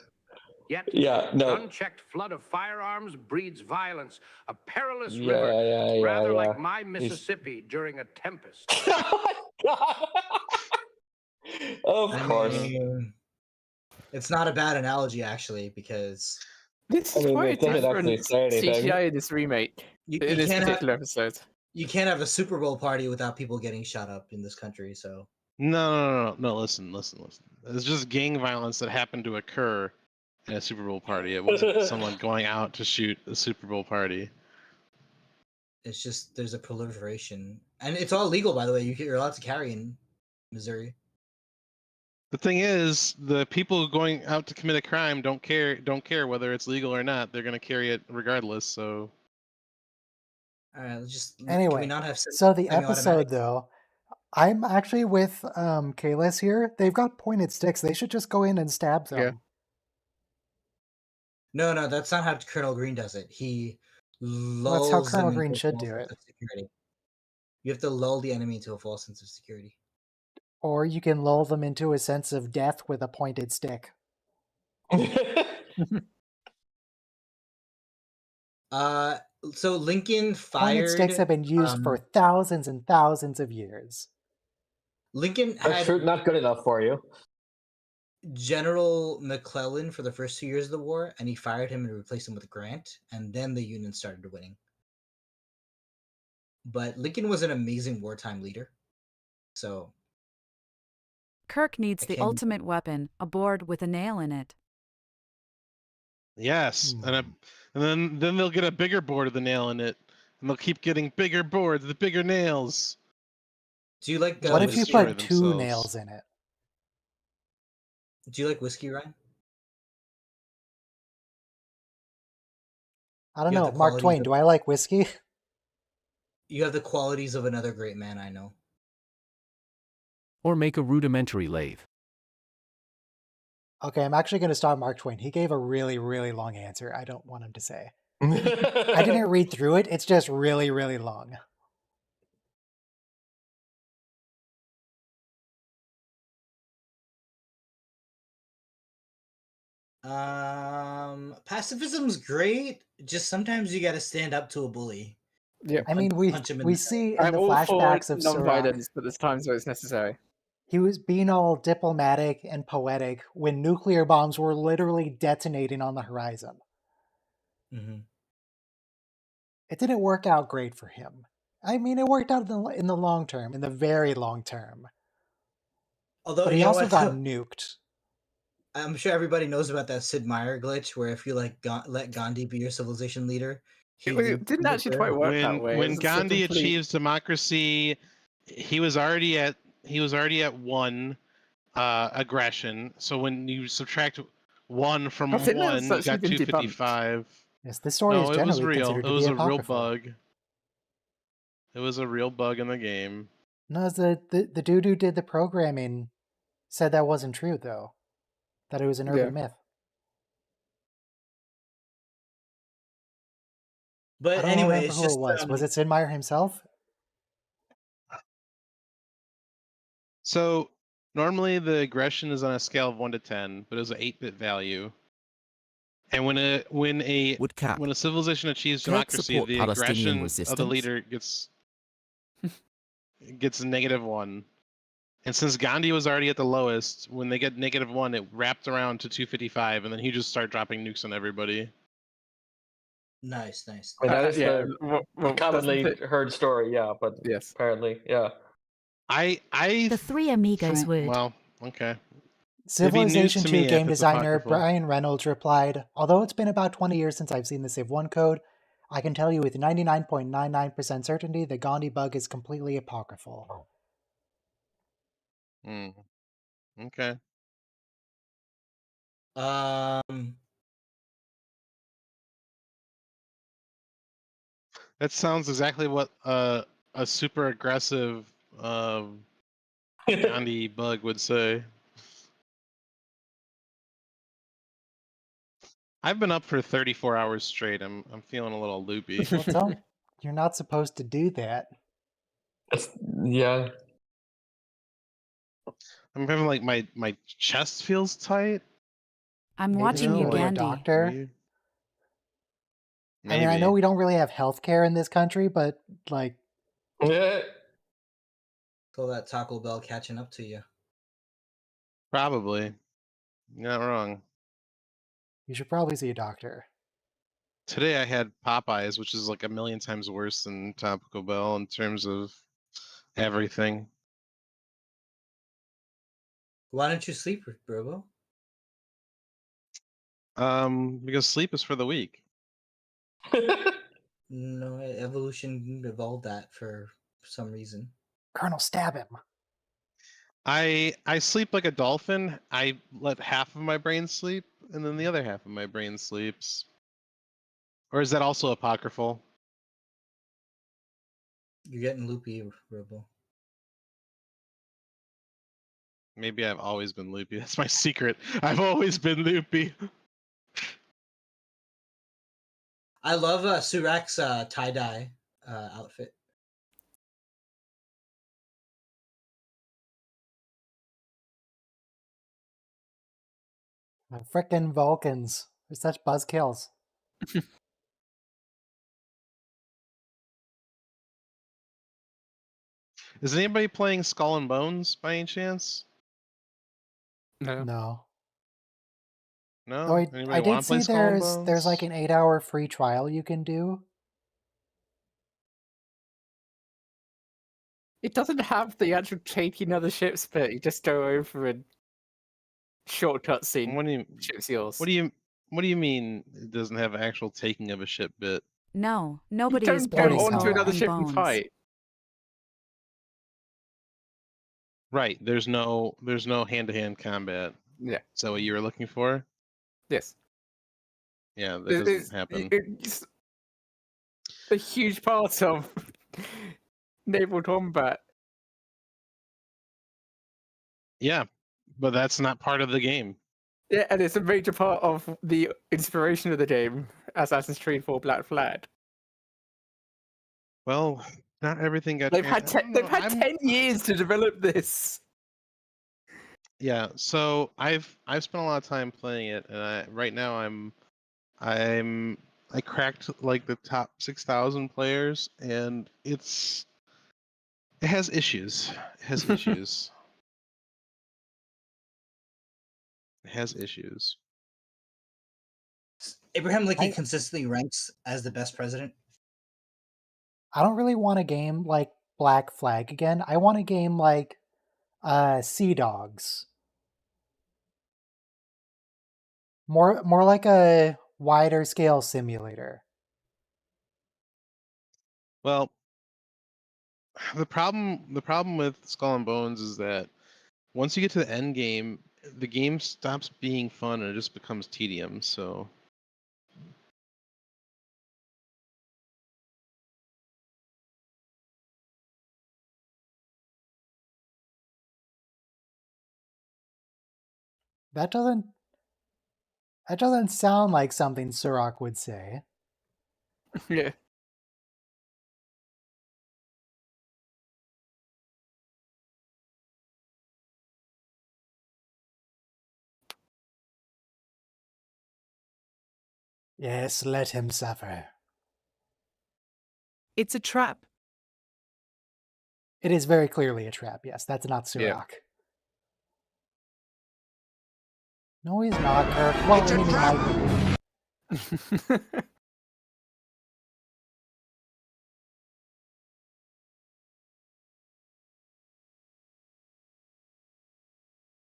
Yet, Yeah, no. an unchecked flood of firearms breeds violence, a perilous Yeah, river, yeah, rather yeah. like my Mississippi during a tempest. Of I course. mean, it's not a bad analogy actually, because This I is mean, quite a it doesn't actually different say anything. CGI in this remake. you In this can't particular have episode. you can't have a Super Bowl party without people getting shot up in this country. So No. Listen. It's just gang violence that happened to occur in a Super Bowl party. It wasn't someone going out to shoot a Super Bowl party. it's just there's a proliferation, and it's all legal, by the way. You're allowed to carry in Missouri. The thing is, the people going out to commit a crime don't care whether it's legal or not. They're gonna carry it regardless. So All right, let's just can Anyway, we not have so the semi-automatic? episode, though, I'm actually with Kalis here. They've got pointed sticks. They should just go in and stab them. Yeah. No, that's not how Colonel Green does it. He lulls That's how Colonel them Green into a should false do sense it. of security. You have to lull the enemy into a false sense of security. Or you can lull them into a sense of death with a pointed stick. So Lincoln Pointed fired. sticks have been used for thousands and thousands of years. Lincoln That's had not good enough for you. General McClellan for the first 2 years of the war, and he fired him and replaced him with Grant, and then the Union started winning. But Lincoln was an amazing wartime leader. So Kirk needs I the can't- ultimate weapon, a board with a nail in it. yes, and then they'll get a bigger board with a nail in it, and they'll keep getting bigger boards with bigger nails. do you like What if you destroy put two themselves. nails in it? do you like whiskey, Ryan? I don't You have know. the Mark qualities Twain, of- do I like whiskey? You have the qualities of another great man I know. Or make a rudimentary lathe. Okay, I'm actually going to stop Mark Twain. He gave a really, really long answer. I don't want him to say. I didn't read through it. It's just really, really long. Pacifism's great. Just sometimes you got to stand up to a bully. Yep. I mean, Punch him in we the see in I'm the all for flashbacks of Surak, non-violence, but there's times where it's necessary. he was being all diplomatic and poetic when nuclear bombs were literally detonating on the horizon. Mm-hmm. It didn't work out great for him. I mean, it worked out in the long term, in the very long term. Although, But you he know also what? got nuked. I'm sure everybody knows about that Sid Meier glitch, where if you like let Gandhi be your civilization leader, It didn't actually quite work that way. When It was a Gandhi complete- achieves democracy, he was already at 1 aggression. So when you subtract 1 from I think 1, that's you actually got been debunked. 255. Yes, this story is No, it was generally real. considered It to was be a real apocryphal. bug. It was a real bug in the game. No, the dude who did the programming said that wasn't true, though. That it was an urban myth. But I don't anyway, remember it's who just it was. Was it Sid Meier himself? So normally the aggression is on a scale of 1 to 10, but it was an 8-bit value. And when a civilization achieves Turks democracy, support the Palestinian aggression of the resistance? leader gets -1. And since Gandhi was already at the lowest, when they get -1, it wrapped around to 255, and then he just started dropping nukes on everybody. nice, nice. I mean, that is yeah, the commonly heard story, yeah, but yes. apparently, yeah. The three amigos would. Well, okay. Civilization to 2 me game if it's designer apocryphal. Brian Reynolds replied, "Although it's been about 20 years since I've seen the Civ 1 code, I can tell you with 99.99% certainty the Gandhi bug is completely apocryphal." Okay. That sounds exactly what a super aggressive Gandhi bug would say. I've been up for 34 hours straight. I'm feeling a little loopy. Well, you're not supposed to do that. Yeah. I'm having like my chest feels tight. I'm Maybe watching you, go to a Gandhi. doctor. Maybe. I mean, I know we don't really have healthcare in this country, but like, Yeah. So that Taco Bell catching up to you. Probably. You're not wrong. you should probably see a doctor. Today I had Popeyes, which is like a million times worse than Taco Bell in terms of everything. Why don't you sleep, Robo? Because sleep is for the weak. No, evolution evolved that for some reason. Colonel, stab him. I sleep like a dolphin. I let half of my brain sleep, and then the other half of my brain sleeps. Or is that also apocryphal? You're getting loopy, Robo. Maybe I've always been loopy. That's my secret. I've always been loopy. I love Surak's tie-dye outfit. Frickin' Vulcans. They're such buzzkills. Is anybody playing Skull and Bones by any chance? No. No. No? Oh, Anybody I did want to play see Skull and there's Bones? like an 8-hour free trial you can do. It doesn't have the actual taking other ships bit. You just go over and short cutscene. What do you Ship's yours. What do you mean it doesn't have actual taking of a ship bit? No, You nobody is don't go playing onto Skull another and ship and Bones. fight. Right. There's no hand-to-hand combat. Yeah. Is that what you were looking for? Yes. Yeah, that doesn't happen. It's a huge part of naval combat. Yeah, but that's not part of the game. Yeah, and it's a major part of the inspiration of the game. Assassin's Creed 4 Black Flag. Well, not everything got. They've I had don't they've know, had 10 years to develop this. Yeah, so I've spent a lot of time playing it, and right now I cracked like the top 6,000 players, and it has issues. It has issues. It has issues. Abraham Lincoln consistently ranks as the best president. I don't really want a game like Black Flag again. I want a game like Sea Dogs. More like a wider scale simulator. Well, the problem with Skull and Bones is that once you get to the end game, the game stops being fun and it just becomes tedium. So That doesn't sound like something Surak would say. Yeah. Yes, let him suffer. It's a trap. It is very clearly a trap, yes. That's not Surak. Yeah. No, he's not, Kirk. Well, I mean, he might be.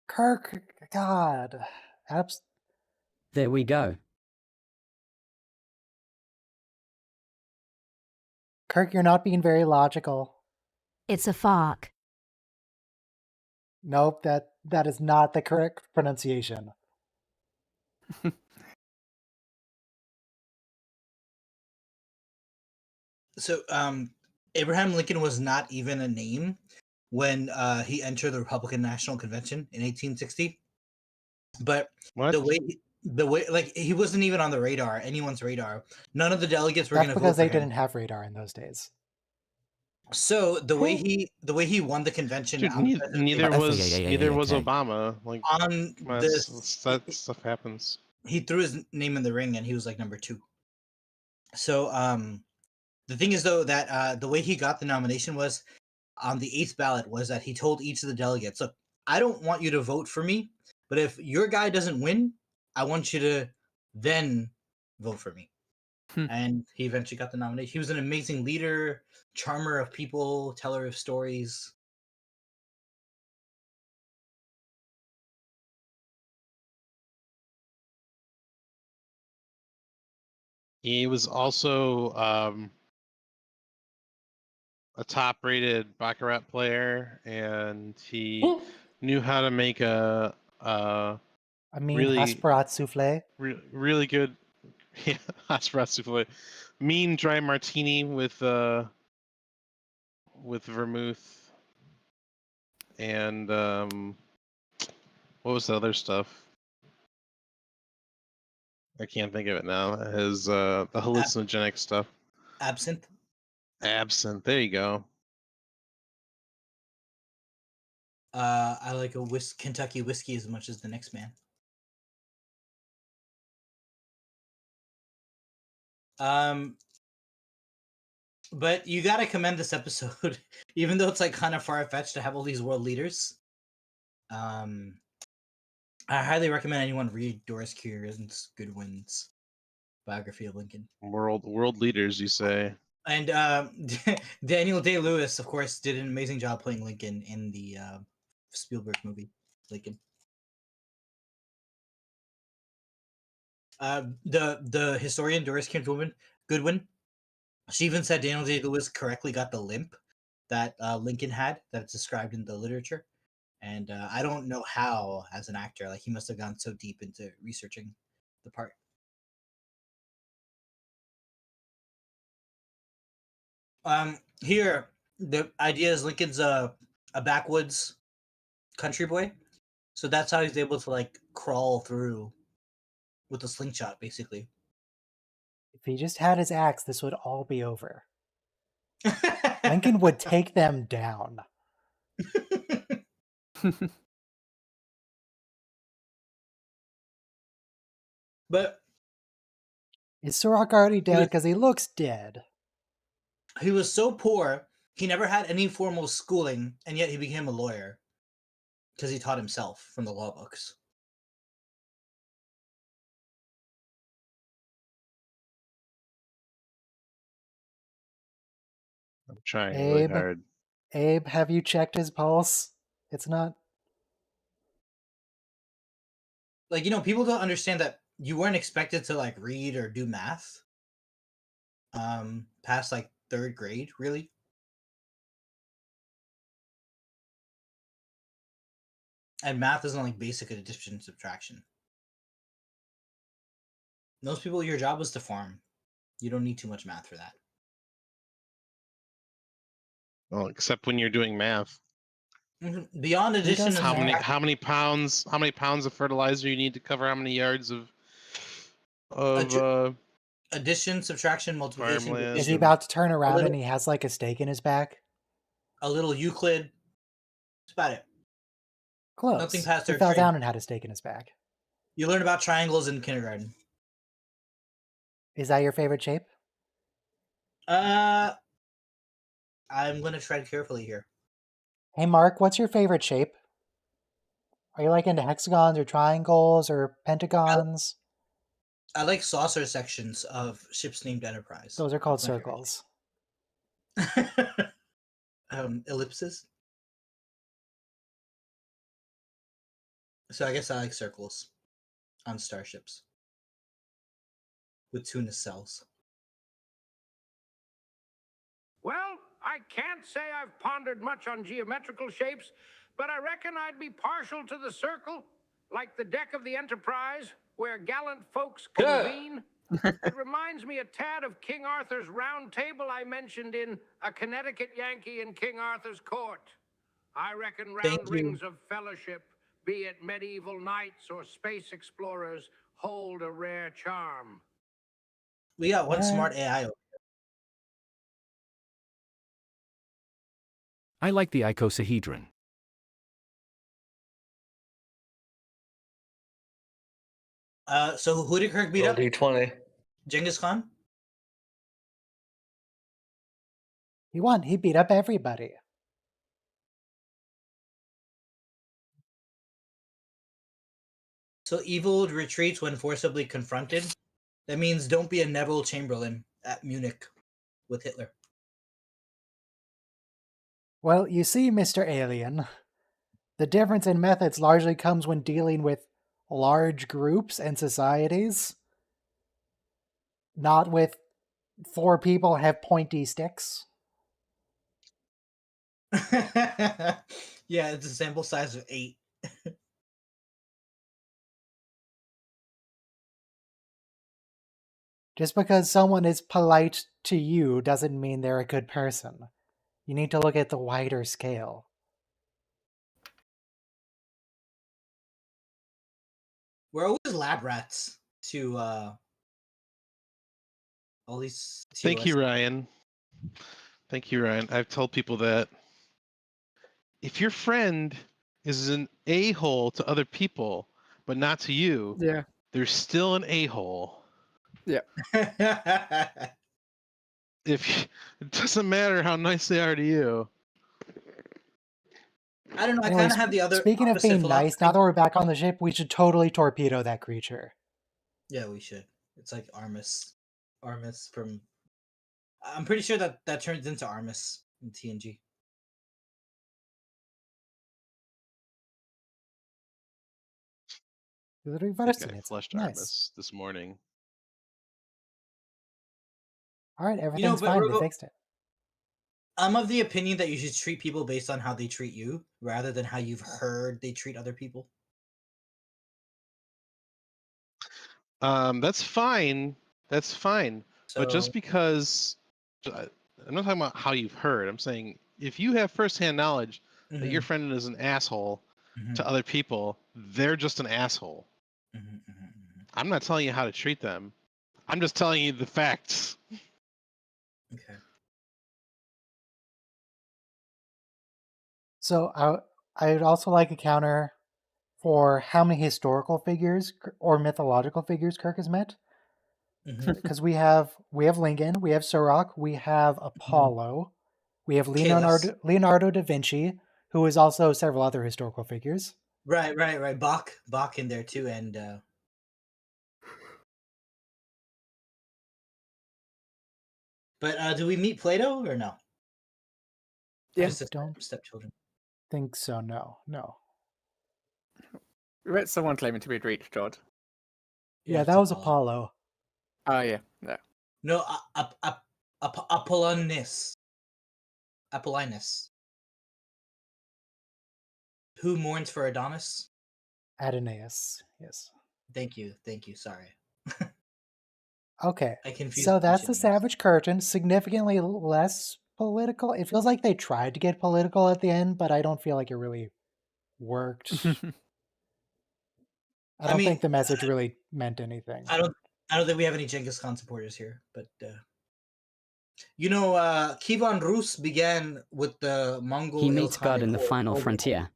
Kirk, God. There we go. Kirk, you're not being very logical. It's a fark. Nope, that is not the correct pronunciation. So, Abraham Lincoln was not even a name when he entered the Republican National Convention in 1860. But what? the way, like, he wasn't even on the radar, anyone's radar. None of the delegates were going That's to vote because for they him. didn't have radar in those days. So the way he won the convention, Dude, neither was Obama. Like on this, that stuff happens. He threw his name in the ring and he was like number 2. So the thing is though that the way he got the nomination was on the 8th ballot was that he told each of the delegates, look, I don't want you to vote for me, but if your guy doesn't win, I want you to then vote for me. And he eventually got the nomination. He was an amazing leader, charmer of people, teller of stories. He was also a top-rated baccarat player, and he knew how to make a really Hasperat souffle. Really good, yeah, Hasperat souffle. Mean dry martini with vermouth, and what was the other stuff? I can't think of it now. His the hallucinogenic stuff. Absinthe. Absinthe. There you go. I like a Kentucky whiskey as much as the next man. But you gotta commend this episode, even though it's like kind of far-fetched to have all these world leaders. I highly recommend anyone read Doris Kearns Goodwin's biography of Lincoln. World leaders, you say? And Daniel Day-Lewis, of course, did an amazing job playing Lincoln in the Spielberg movie Lincoln. The historian Doris Kearns Goodwin, she even said Daniel Day-Lewis correctly got the limp that Lincoln had, that's described in the literature. And I don't know how, as an actor, like he must have gone so deep into researching the part. Here the idea is Lincoln's a backwoods country boy, so that's how he's able to like crawl through with a slingshot, basically. he just had his axe, this would all be over. Lincoln would take them down. But is Sorok already dead? Because he looks dead. He was so poor, he never had any formal schooling, and yet he became a lawyer because he taught himself from the law books. I'm trying really Abe, hard. Abe, have you checked his pulse? It's not. Like, you know, people don't understand that you weren't expected to like read or do math past like 3rd grade, really. And math isn't like basic addition and subtraction. Most people, your job was to farm. You don't need too much math for that. Well, except when you're doing math. Beyond addition and how many subtraction. how many pounds of fertilizer you need to cover how many yards of addition, subtraction, multiplication. Farmland. Is he about to turn around and he has like a stake in his back? A little Euclid. That's about it. Close. Nothing past He third fell grade. down and had a stake in his back. You learn about triangles in kindergarten. Is that your favorite shape? I'm gonna tread carefully here. Hey Mark, what's your favorite shape? Are you like into hexagons or triangles or pentagons? I like saucer sections of ships named Enterprise. Those are called circles. Ellipses. So I guess I like circles on starships with tuna cells. Well, I can't say I've pondered much on geometrical shapes, but I reckon I'd be partial to the circle, like the deck of the Enterprise, where gallant folks convene. It reminds me a tad of King Arthur's round table I mentioned in A Connecticut Yankee in King Arthur's Court. I reckon round rings of fellowship, be it medieval knights or space explorers, hold a rare charm. We got one smart AI over here. I like the icosahedron. So who did Kirk beat up? D20. Genghis Khan? He won. He beat up everybody. So evil retreats when forcibly confronted. That means don't be a Neville Chamberlain at Munich with Hitler. Well, you see, Mr. Alien, the difference in methods largely comes when dealing with large groups and societies, not with 4 people have pointy sticks. Yeah, it's a sample size of 8. Just because someone is polite to you doesn't mean they're a good person. You need to look at the wider scale. We're always lab rats to all these. Thank you, Ryan. Thank you, Ryan. I've told people that if your friend is an a-hole to other people, but not to you, Yeah. they're still an a-hole. Yeah. It doesn't matter how nice they are to you. I don't know. I Anyway, kind of have the other. Speaking of opposite being philosophy. nice, now that we're back on the ship, we should totally torpedo that creature. Yeah, we should. It's like Armus. Armus from. I'm pretty sure that turns into Armus in TNG. The I reverse think I it. flushed Nice. Armus this morning. Alright, everything's fine. Robo, They fixed it. I'm of the opinion that you should treat people based on how they treat you, rather than how you've heard they treat other people. That's fine. That's fine. But just So- because I'm not talking about how you've heard. I'm saying if you have firsthand knowledge that your friend is an asshole to other people, they're just an asshole. I'm not telling you how to treat them. I'm just telling you the facts. Okay. So I would also like a counter for how many historical figures or mythological figures Kirk has met. Because we have Lincoln, we have Sirach, we have Apollo, we have Leonardo da Vinci, who is also several other historical figures. Right. Bach in there too, and but do we meet Plato or no? Yeah. Just the Don't stepchildren. think so. No. We met someone claiming to be a Greek god. Yeah, that was Apollo. Oh yeah. No. No, Apollonius. Who mourns for Adonis? Adonais. Yes. Thank you. Sorry. Okay. I confused So a bunch that's of the names. Savage Curtain. Significantly less political. It feels like they tried to get political at the end, but I don't feel like it really worked. I don't think the message really meant anything. I don't think we have any Genghis Khan supporters here, but Kievan Rus began with the Mongol. He meets God Ilkhanic in the horde final over- frontier.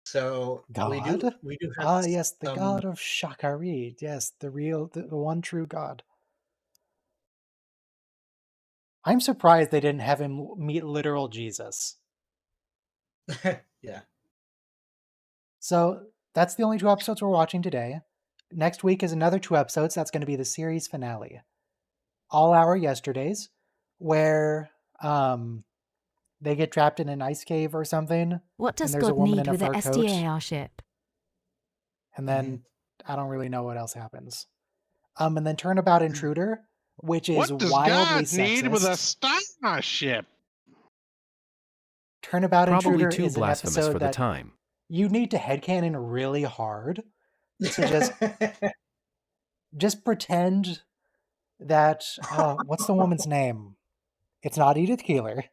So God? we do have Yes, the god of Shakarid. Yes, the one true god. I'm surprised they didn't have him meet literal Jesus. Yeah. So that's the only 2 episodes we're watching today. Next week is another 2 episodes. That's going to be the series finale. All Our Yesterdays, where they get trapped in an ice cave or something. What does and there's a God woman need in a with a fur coat. SDAR ship? And then I don't really know what else happens. And then Turnabout Intruder, which is What does wildly God need with a sexist. starship? Turnabout Probably Intruder too is an blasphemous episode for the that time. you need to headcanon really hard to just pretend that what's the woman's name? It's not Edith Keeler.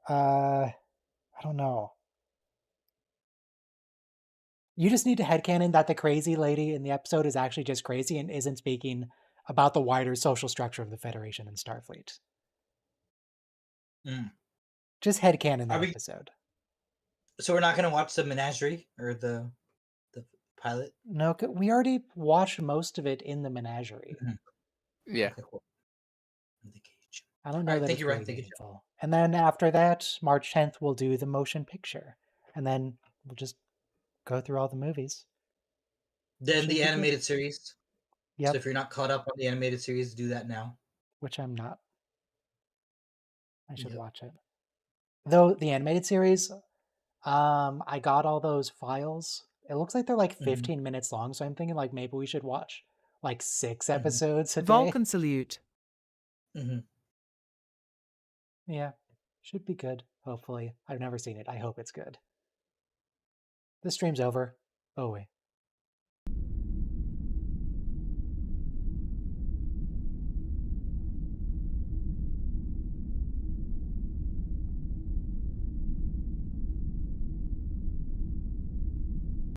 I don't know. You just need to headcanon that the crazy lady in the episode is actually just crazy and isn't speaking about the wider social structure of the Federation and Starfleet. Just headcanon that episode. So we're not going to watch the Menagerie or the pilot? No, we already watched most of it in the Menagerie. Yeah. Okay, cool. I don't know that thank it's you, really Ryan. Thank you, meaningful. And then after that, March 10th, we'll do the motion picture. And then we'll just go through all the movies. Then the animated series. Yep. So if you're not caught up on the animated series, do that now. Which I'm not. I should watch it. Though the animated series, I got all those files. It looks like they're like 15 minutes long, so I'm thinking like maybe we should watch like 6 episodes a day. Vulcan salute. Yeah, should be good, hopefully. I've never seen it. I hope it's good. The stream's over. Oh, wait.